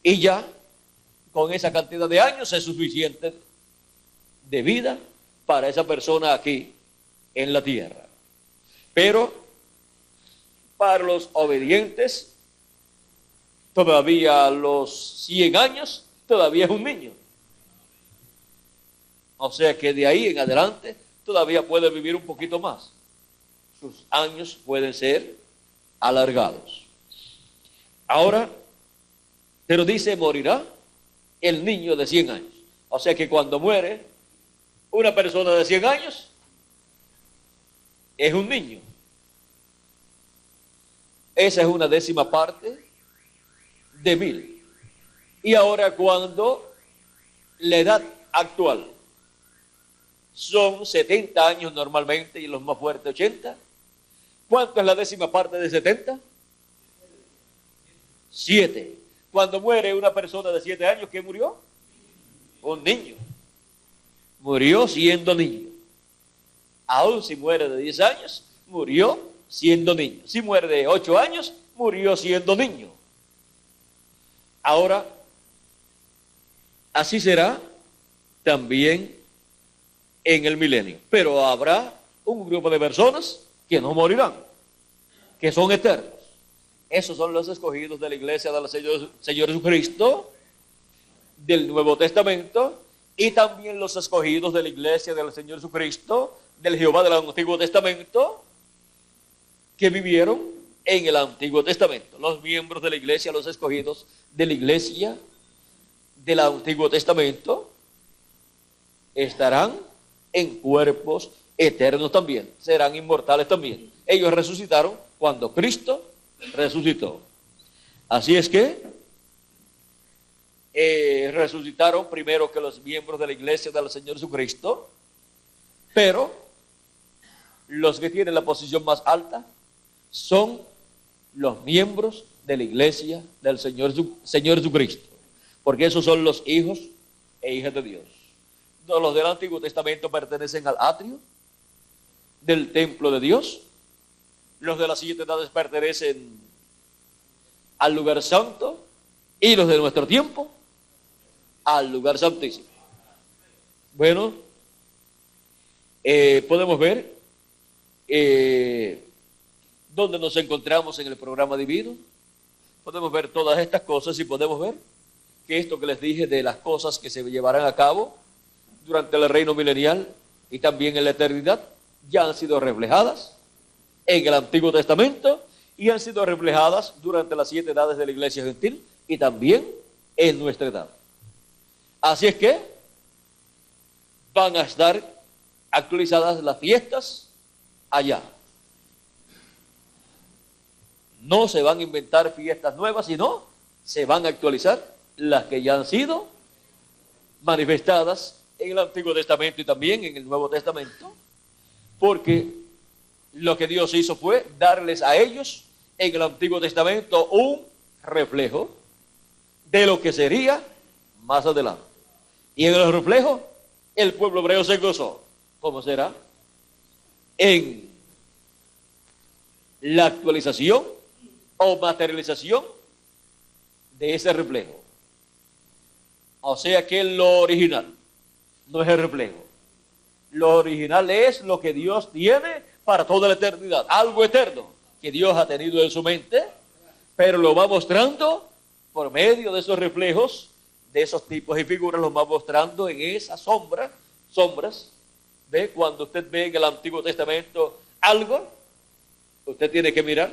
Speaker 1: Y ya, con esa cantidad de años es suficiente de vida para esa persona aquí en la tierra. Pero para los obedientes, todavía a los 100 años, todavía es un niño. O sea que de ahí en adelante todavía puede vivir un poquito más. Sus años pueden ser alargados. Ahora, pero dice, morirá el niño de 100 años. O sea que cuando muere una persona de 100 años, es un niño. Esa es una décima parte de 1000. Y ahora cuando la edad actual son 70 años normalmente y los más fuertes 80, ¿cuánto es la décima parte de 70? 7. Cuando muere una persona de 7 años, ¿qué murió? Un niño. Murió siendo niño. Aún si muere de 10 años, murió siendo niño. Si muere de 8 años, murió siendo niño. Ahora, así será también en el milenio. Pero habrá un grupo de personas que no morirán, que son eternos. Esos son los escogidos de la iglesia del Señor Jesucristo, del Nuevo Testamento, y también los escogidos de la iglesia del Señor Jesucristo, del Jehová del Antiguo Testamento, que vivieron en el Antiguo Testamento. Los miembros de la iglesia, los escogidos de la iglesia del Antiguo Testamento, estarán en cuerpos eternos también, serán inmortales también. Ellos resucitaron cuando Cristo resucitó. Así es que resucitaron primero que los miembros de la iglesia del Señor Jesucristo, pero los que tienen la posición más alta son los miembros de la iglesia del Señor Jesucristo, porque esos son los hijos e hijas de Dios. Los del Antiguo Testamento pertenecen al atrio del templo de Dios. Los de las 7 edades pertenecen al lugar santo, y los de nuestro tiempo al lugar santísimo. Bueno, podemos ver dónde nos encontramos en el programa divino. Podemos ver todas estas cosas y podemos ver que esto que les dije de las cosas que se llevarán a cabo durante el reino milenial y también en la eternidad ya han sido reflejadas en el Antiguo Testamento y han sido reflejadas durante las 7 edades de la iglesia gentil y también en nuestra edad. Así es que van a estar actualizadas las fiestas allá. No se van a inventar fiestas nuevas, sino se van a actualizar las que ya han sido manifestadas en el Antiguo Testamento y también en el Nuevo Testamento, porque lo que Dios hizo fue darles a ellos en el Antiguo Testamento un reflejo de lo que sería más adelante. Y en el reflejo, el pueblo hebreo se gozó. ¿Cómo será? En la actualización o materialización de ese reflejo. O sea que lo original no es el reflejo. Lo original es lo que Dios tiene para toda la eternidad. Algo eterno que Dios ha tenido en su mente, pero lo va mostrando por medio de esos reflejos, de esos tipos y figuras, los va mostrando en esas sombras. ¿Ve? Cuando usted ve en el Antiguo Testamento algo, usted tiene que mirar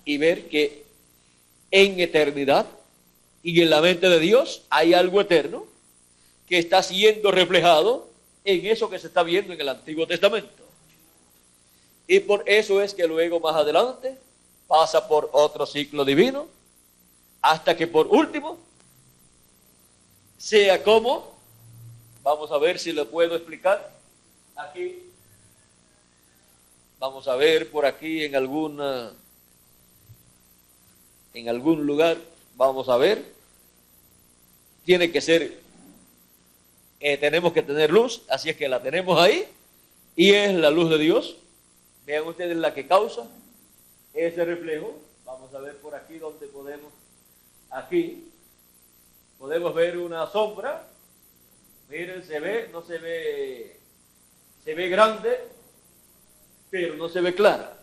Speaker 1: y ver que en eternidad y en la mente de Dios hay algo eterno que está siendo reflejado en eso que se está viendo en el Antiguo Testamento. Y por eso es que luego más adelante pasa por otro ciclo divino, hasta que por último sea como, vamos a ver si lo puedo explicar aquí, vamos a ver por aquí en algún lugar, vamos a ver, tiene que ser, tenemos que tener luz, así es que la tenemos ahí, y es la luz de Dios. Vean ustedes la que causa ese reflejo. Vamos a ver por aquí donde podemos, aquí, podemos ver una sombra. Miren, se ve, no se ve, se ve grande, pero no se ve clara.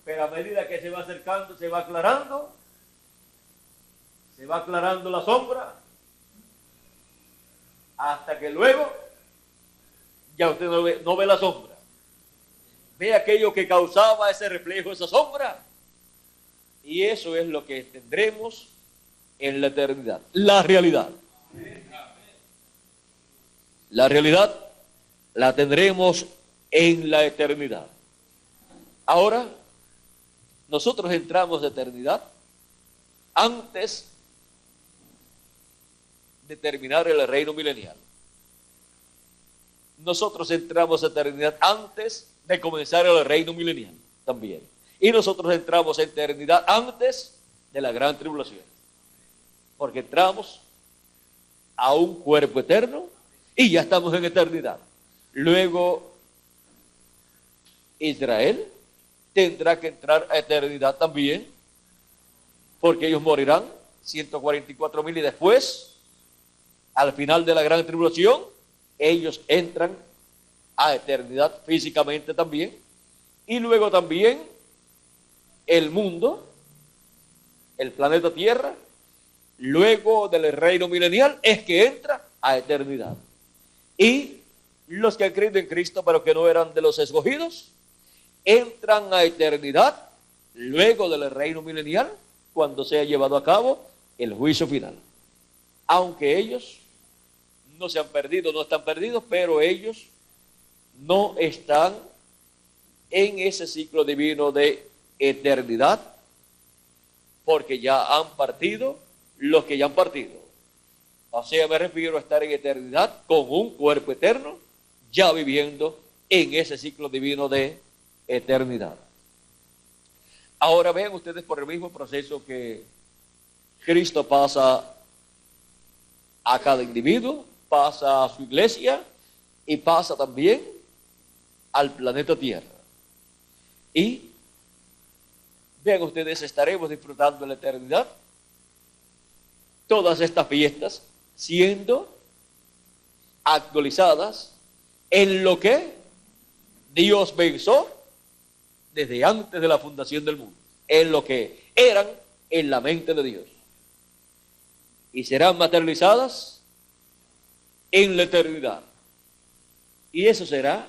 Speaker 1: Pero a medida que se va acercando, se va aclarando la sombra, hasta que luego ya usted no ve la sombra. Ve aquello que causaba ese reflejo, esa sombra, y eso es lo que tendremos en la eternidad, la realidad. La realidad la tendremos en la eternidad. Ahora, nosotros entramos de eternidad antes de terminar el reino milenial. Nosotros entramos a eternidad antes de comenzar el reino milenial también. Y nosotros entramos a eternidad antes de la gran tribulación. Porque entramos a un cuerpo eterno y ya estamos en eternidad. Luego, Israel tendrá que entrar a eternidad también, porque ellos morirán 144,000 y después, al final de la gran tribulación, ellos entran a eternidad físicamente también, y luego también el mundo, el planeta Tierra, luego del reino milenial, es que entra a eternidad. Y los que han creído en Cristo, pero que no eran de los escogidos, entran a eternidad luego del reino milenial, cuando sea llevado a cabo el juicio final. Aunque ellos no se han perdido, no están perdidos, pero ellos no están en ese ciclo divino de eternidad, porque ya han partido los que ya han partido. O sea, me refiero a estar en eternidad con un cuerpo eterno, ya viviendo en ese ciclo divino de eternidad. Ahora vean ustedes por el mismo proceso que Cristo pasa a cada individuo, pasa a su iglesia y pasa también al planeta Tierra. Y vean ustedes, estaremos disfrutando de la eternidad todas estas fiestas siendo actualizadas en lo que Dios pensó desde antes de la fundación del mundo, en lo que eran en la mente de Dios, y serán materializadas en la eternidad. Y eso será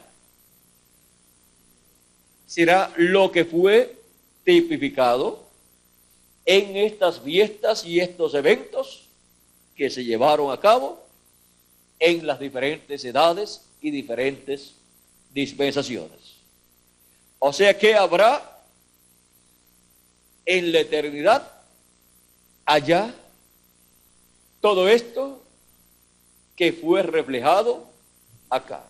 Speaker 1: lo que fue tipificado en estas fiestas y estos eventos que se llevaron a cabo en las diferentes edades y diferentes dispensaciones. O sea que habrá en la eternidad allá todo esto que fue reflejado acá.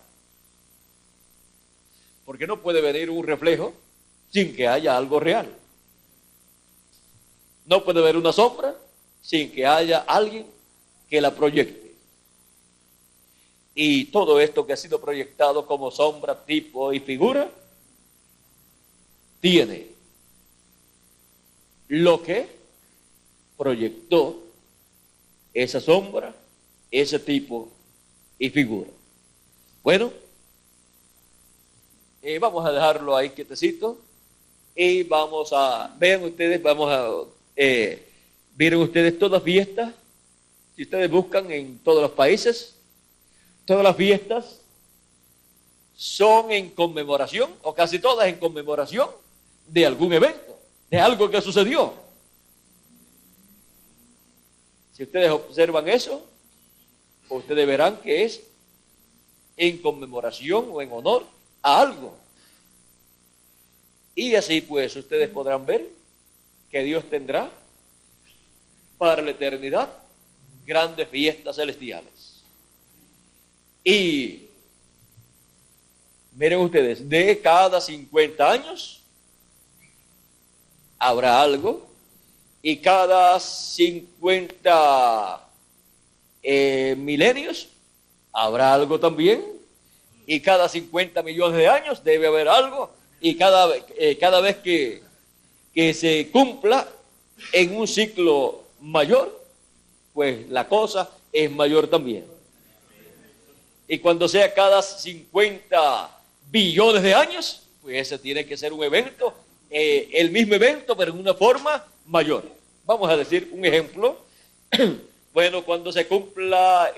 Speaker 1: Porque no puede venir un reflejo sin que haya algo real. No puede haber una sombra sin que haya alguien que la proyecte. Y todo esto que ha sido proyectado como sombra, tipo y figura, tiene lo que proyectó esa sombra, ese tipo y figura. Bueno, vamos a dejarlo ahí quietecito y vamos a, vean ustedes, vieron ustedes todas las fiestas, si ustedes buscan en todos los países, todas las fiestas son en conmemoración, o casi todas en conmemoración de algún evento, de algo que sucedió. Si ustedes observan eso, ustedes verán que es en conmemoración o en honor a algo. Y así pues ustedes podrán ver que Dios tendrá para la eternidad grandes fiestas celestiales. Y miren ustedes, de cada 50 años habrá algo, y cada 50 milenios habrá algo también, y cada 50 millones de años debe haber algo, y cada vez que se cumpla en un ciclo mayor, pues la cosa es mayor también. Y cuando sea cada 50 billones de años, pues ese tiene que ser un evento, el mismo evento, pero en una forma mayor. Vamos a decir un ejemplo. Bueno, cuando se cumpla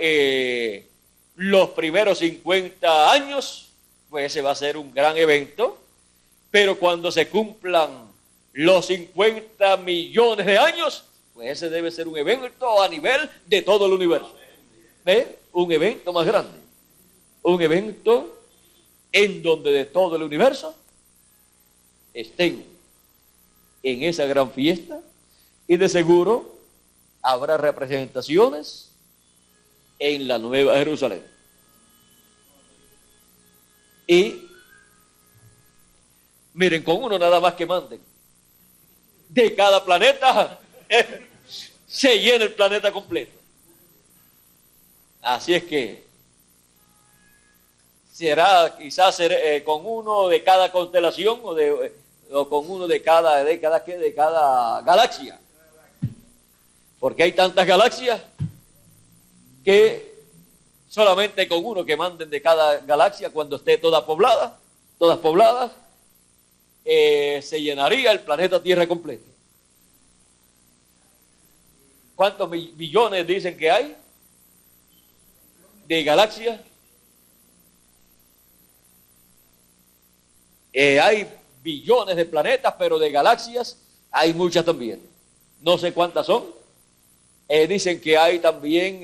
Speaker 1: los primeros 50 años, pues ese va a ser un gran evento. Pero cuando se cumplan los 50 millones de años, pues ese debe ser un evento a nivel de todo el universo. ¿Ve? Un evento más grande. Un evento en donde de todo el universo estén en esa gran fiesta, y de seguro habrá representaciones en la Nueva Jerusalén. Y miren, con uno nada más que manden de cada planeta, se llena el planeta completo. Así es que será quizás con uno de cada constelación, o con uno de cada galaxia, porque hay tantas galaxias que solamente con uno que manden de cada galaxia, cuando esté todas pobladas, se llenaría el planeta Tierra completo. ¿Cuántos billones dicen que hay de galaxias? Hay billones de planetas, pero de galaxias hay muchas también. No sé cuántas son. Dicen que hay también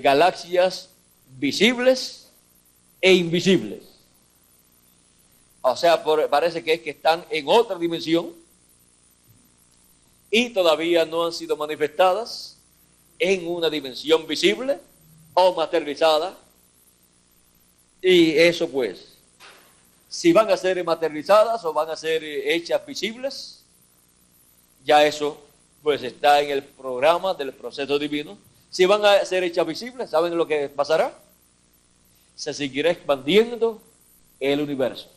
Speaker 1: galaxias visibles e invisibles. O sea, parece que es que están en otra dimensión y todavía no han sido manifestadas en una dimensión visible o materializada. Y eso pues, si van a ser materializadas o van a ser hechas visibles, ya eso pues está en el programa del proceso divino. Si van a ser hechas visibles, ¿saben lo que pasará? Se seguirá expandiendo el universo.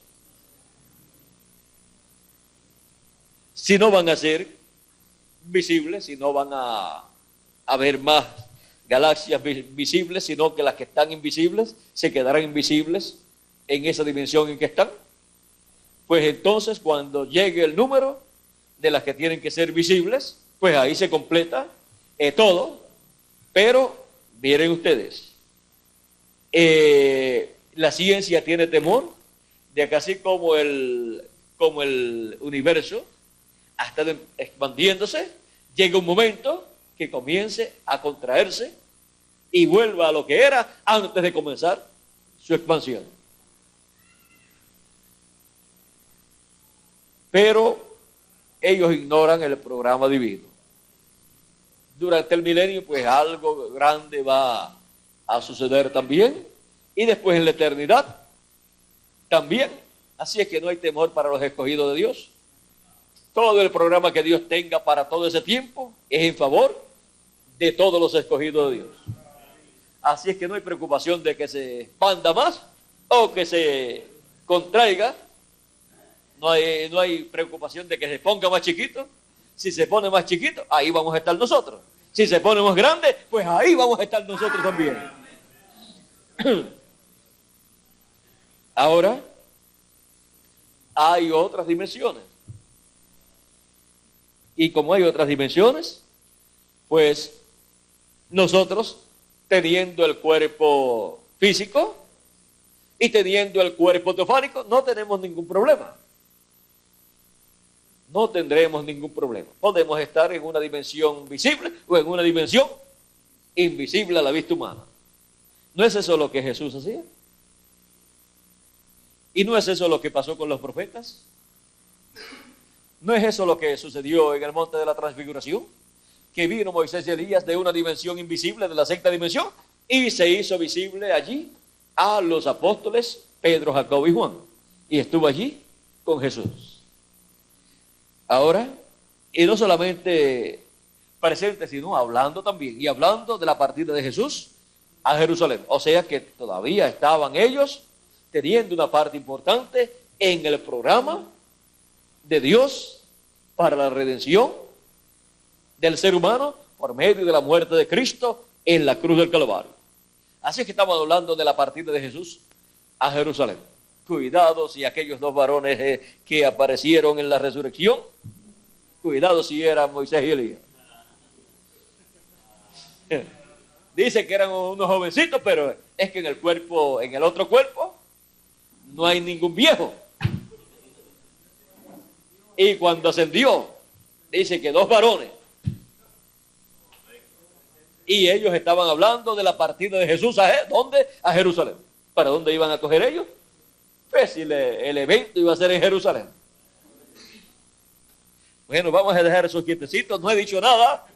Speaker 1: Si no van a ser visibles, si no van a haber más galaxias visibles, sino que las que están invisibles se quedarán invisibles en esa dimensión en que están, pues entonces cuando llegue el número de las que tienen que ser visibles, pues ahí se completa todo. Pero miren ustedes, la ciencia tiene temor de que así como el universo ha estado expandiéndose, llega un momento que comience a contraerse y vuelva a lo que era antes de comenzar su expansión. Pero ellos ignoran el programa divino. Durante el milenio, pues algo grande va a suceder también, y después en la eternidad también. Así es que no hay temor para los escogidos de Dios. Todo el programa que Dios tenga para todo ese tiempo es en favor de todos los escogidos de Dios. Así es que no hay preocupación de que se expanda más o que se contraiga. No hay preocupación de que se ponga más chiquito. Si se pone más chiquito, ahí vamos a estar nosotros. Si se pone más grande, pues ahí vamos a estar nosotros también. Ahora, hay otras dimensiones. Y como hay otras dimensiones, pues nosotros, teniendo el cuerpo físico y teniendo el cuerpo teofánico, no tenemos ningún problema. No tendremos ningún problema. Podemos estar en una dimensión visible o en una dimensión invisible a la vista humana. ¿No es eso lo que Jesús hacía? ¿Y no es eso lo que pasó con los profetas? ¿No es eso lo que sucedió en el monte de la transfiguración? Que vino Moisés y Elías de una dimensión invisible, de la sexta dimensión, y se hizo visible allí a los apóstoles Pedro, Jacobo y Juan. Y estuvo allí con Jesús. Ahora, y no solamente presente, sino hablando también, y hablando de la partida de Jesús a Jerusalén. O sea que todavía estaban ellos teniendo una parte importante en el programa de Dios para la redención del ser humano por medio de la muerte de Cristo en la cruz del Calvario. Así es que estamos hablando de la partida de Jesús a Jerusalén. Cuidado si aquellos dos varones que aparecieron en la resurrección, cuidado si eran Moisés y Elías. Dice que eran unos jovencitos, pero es que en el cuerpo, en el otro cuerpo, no hay ningún viejo. Y cuando ascendió, dice que dos varones. Y ellos estaban hablando de la partida de Jesús ¿a dónde? A Jerusalén. ¿Para dónde iban a coger ellos? Pues si el evento iba a ser en Jerusalén. Bueno, vamos a dejar esos quietecitos, no he dicho nada.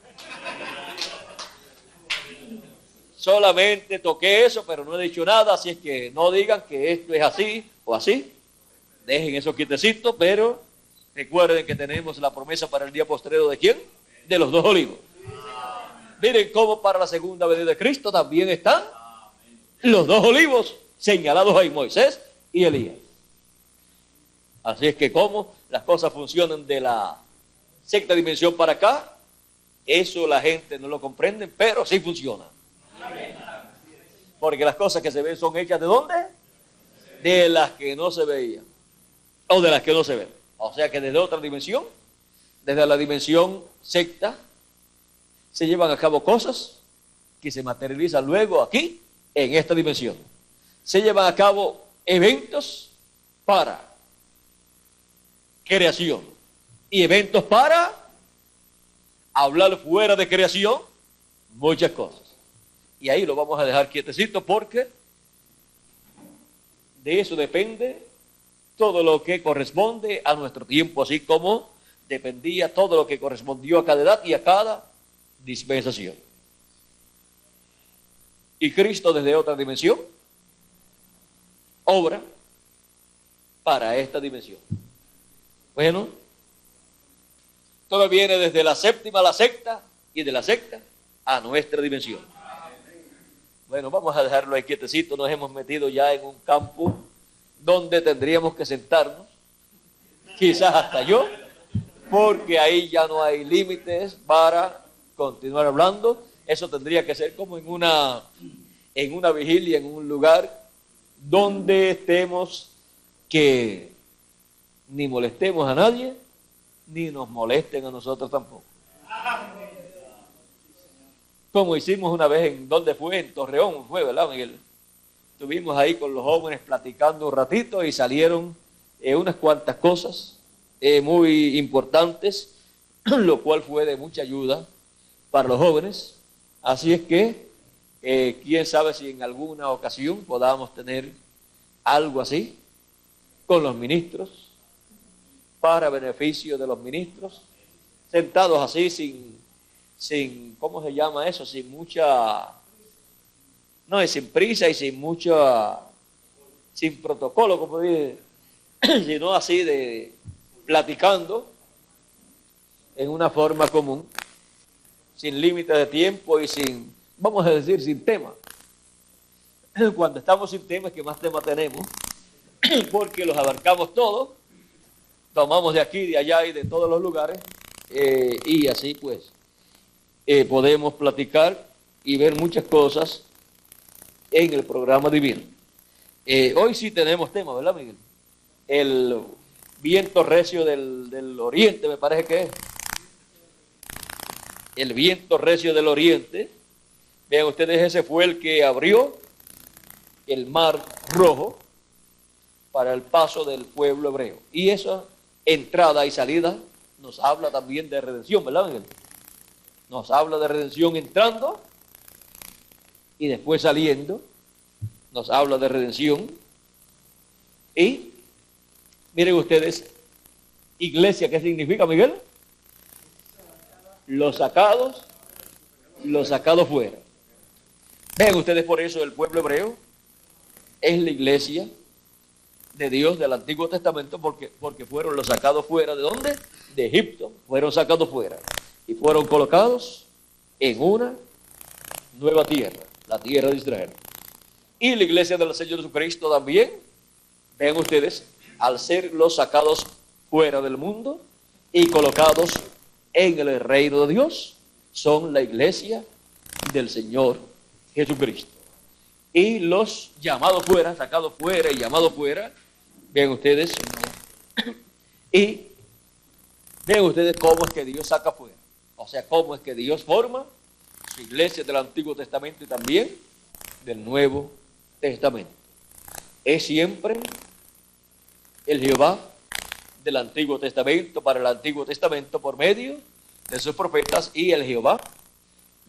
Speaker 1: Solamente toqué eso, pero no he dicho nada, así es que no digan que esto es así o así. Dejen esos quietecitos, pero recuerden que tenemos la promesa para el día postrero ¿de quién? De los dos olivos. Miren cómo para la segunda venida de Cristo también están los dos olivos señalados ahí, Moisés y Elías. Así es que cómo las cosas funcionan de la sexta dimensión para acá, eso la gente no lo comprende, pero sí funciona. Porque las cosas que se ven son hechas ¿de dónde? De las que no se veían. O de las que no se ven. O sea que desde otra dimensión, desde la dimensión sexta, se llevan a cabo cosas que se materializan luego aquí, en esta dimensión. Se llevan a cabo eventos para creación y eventos para hablar fuera de creación, muchas cosas. Y ahí lo vamos a dejar quietecito porque de eso depende todo lo que corresponde a nuestro tiempo, así como dependía todo lo que correspondió a cada edad y a cada dispensación. Y Cristo desde otra dimensión obra para esta dimensión. Bueno, todo viene desde la séptima a la sexta y de la sexta a nuestra dimensión. Bueno, vamos a dejarlo ahí quietecito. Nos hemos metido ya en un campo donde tendríamos que sentarnos, quizás hasta yo, porque ahí ya no hay límites para continuar hablando. Eso tendría que ser como en una vigilia, en un lugar donde estemos que ni molestemos a nadie, ni nos molesten a nosotros tampoco. Como hicimos una vez ¿dónde fue? En Torreón fue, ¿verdad, Miguel? Estuvimos ahí con los jóvenes platicando un ratito y salieron unas cuantas cosas muy importantes, lo cual fue de mucha ayuda para los jóvenes. Así es que, quién sabe si en alguna ocasión podamos tener algo así con los ministros, para beneficio de los ministros, sentados así sin, ¿cómo se llama eso? Sin mucha, no, es sin prisa y sin protocolo, como dice, sino así de platicando en una forma común, sin límites de tiempo y sin, vamos a decir, sin tema. Cuando estamos sin tema es que más tema tenemos, porque los abarcamos todos, tomamos de aquí, de allá y de todos los lugares, y así pues podemos platicar y ver muchas cosas en el programa divino. Hoy sí tenemos tema, ¿verdad, Miguel? El viento recio del oriente, me parece que es. El viento recio del oriente. Vean ustedes, ese fue el que abrió el mar rojo para el paso del pueblo hebreo. Y esa entrada y salida nos habla también de redención, ¿verdad, Miguel? Nos habla de redención entrando y después saliendo. Nos habla de redención Y miren ustedes, iglesia, ¿qué significa, Miguel? Los sacados fuera. Ven ustedes, por eso el pueblo hebreo es la iglesia de Dios del Antiguo Testamento, porque fueron los sacados fuera. ¿De dónde? De Egipto. Fueron sacados fuera y fueron colocados en una nueva tierra, la tierra de Israel. Y la iglesia del Señor Jesucristo también, ven ustedes, al ser los sacados fuera del mundo y colocados en el reino de Dios, son la iglesia del Señor Jesucristo. Y los llamados fuera, sacados fuera y llamados fuera, ven ustedes, y ven ustedes cómo es que Dios saca fuera. O sea, cómo es que Dios forma su iglesia del Antiguo Testamento y también del Nuevo Testamento. Es siempre el Jehová del Antiguo Testamento para el Antiguo Testamento por medio de sus profetas, y el Jehová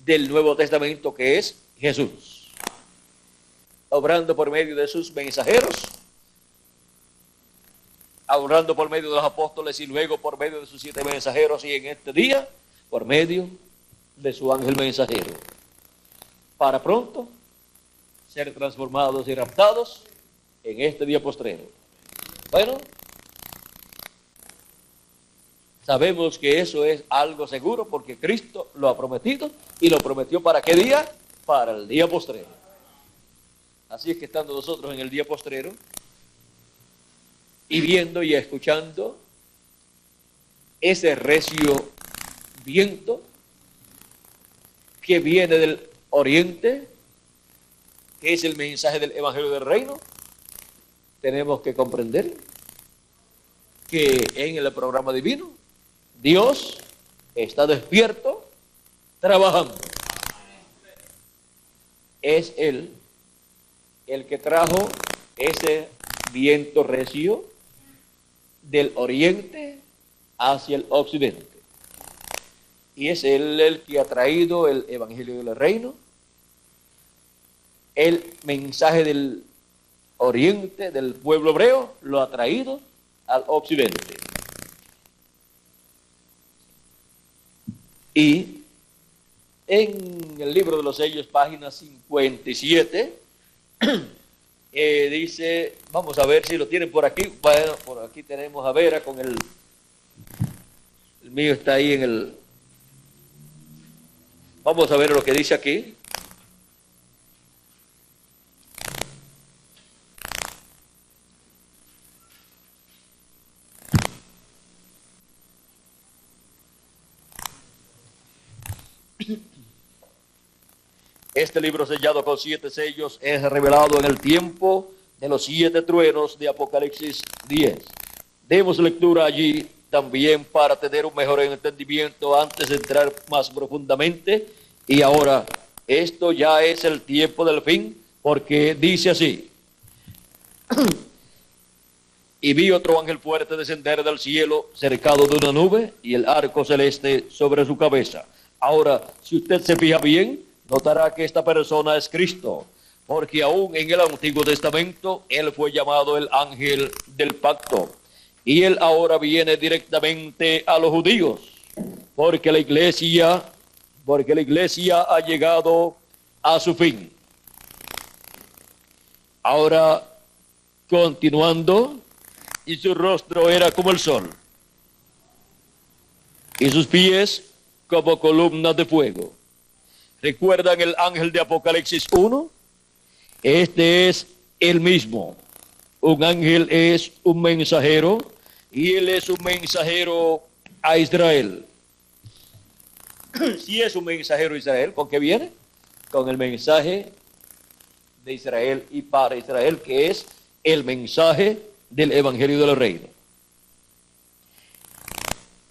Speaker 1: del Nuevo Testamento, que es Jesús, obrando por medio de sus mensajeros, obrando por medio de los apóstoles y luego por medio de sus 7 mensajeros, y en este día por medio de su ángel mensajero, para pronto ser transformados y raptados en este día postrero. Bueno, sabemos que eso es algo seguro porque Cristo lo ha prometido, y lo prometió ¿para qué día? Para el día postrero. Así es que estando nosotros en el día postrero y viendo y escuchando ese recio viento que viene del oriente, que es el mensaje del Evangelio del Reino, tenemos que comprender que en el programa divino Dios está despierto, trabajando. Es Él el que trajo ese viento recio del oriente hacia el occidente. Y es Él el que ha traído el Evangelio del Reino, el mensaje del oriente, del pueblo hebreo, lo ha traído al occidente. Y en el libro de los sellos, página 57, dice, vamos a ver si lo tienen por aquí. Bueno, por aquí tenemos a Vera con el mío está ahí en el... Vamos a ver lo que dice aquí. Este libro sellado con 7 sellos es revelado en el tiempo de los 7 truenos de Apocalipsis 10. Demos lectura allí también para tener un mejor entendimiento antes de entrar más profundamente. Y ahora, esto ya es el tiempo del fin, porque dice así: y vi otro ángel fuerte descender del cielo, cercado de una nube, y el arco celeste sobre su cabeza. Ahora, si usted se fija bien, notará que esta persona es Cristo, porque aún en el Antiguo Testamento Él fue llamado el ángel del pacto, y Él ahora viene directamente a los judíos, porque la iglesia ha llegado a su fin. Ahora, continuando, y su rostro era como el sol, y sus pies como columnas de fuego. ¿Recuerdan el ángel de Apocalipsis 1? Este es el mismo. Un ángel es un mensajero, y él es un mensajero a Israel. Si es un mensajero a Israel, ¿con qué viene? Con el mensaje de Israel y para Israel, que es el mensaje del Evangelio del Reino.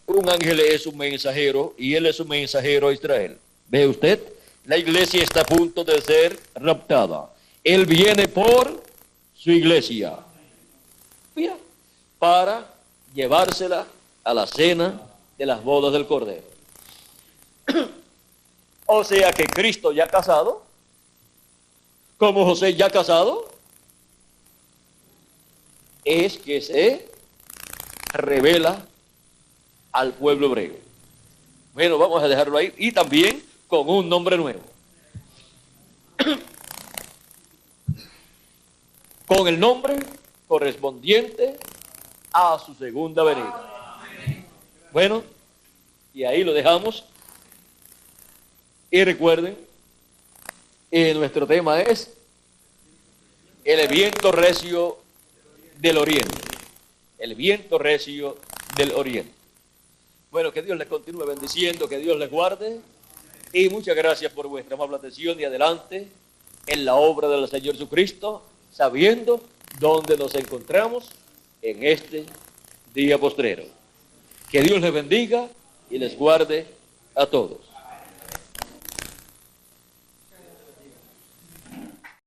Speaker 1: Un ángel es un mensajero y él es un mensajero a Israel. ¿Ve usted? La iglesia está a punto de ser raptada. Él viene por su iglesia. Mira, para llevársela a la cena de las bodas del Cordero. O sea que Cristo ya casado, como José ya casado, es que se revela al pueblo hebreo. Bueno, vamos a dejarlo ahí. Y también con un nombre nuevo. Con el nombre correspondiente a su segunda venida. Bueno, y ahí lo dejamos. Y recuerden, nuestro tema es el viento recio del oriente. El viento recio del oriente. Bueno, que Dios les continúe bendiciendo, que Dios les guarde. Y muchas gracias por vuestra amable atención y adelante en la obra del Señor Jesucristo, sabiendo dónde nos encontramos en este día postrero. Que Dios les bendiga y les guarde a todos.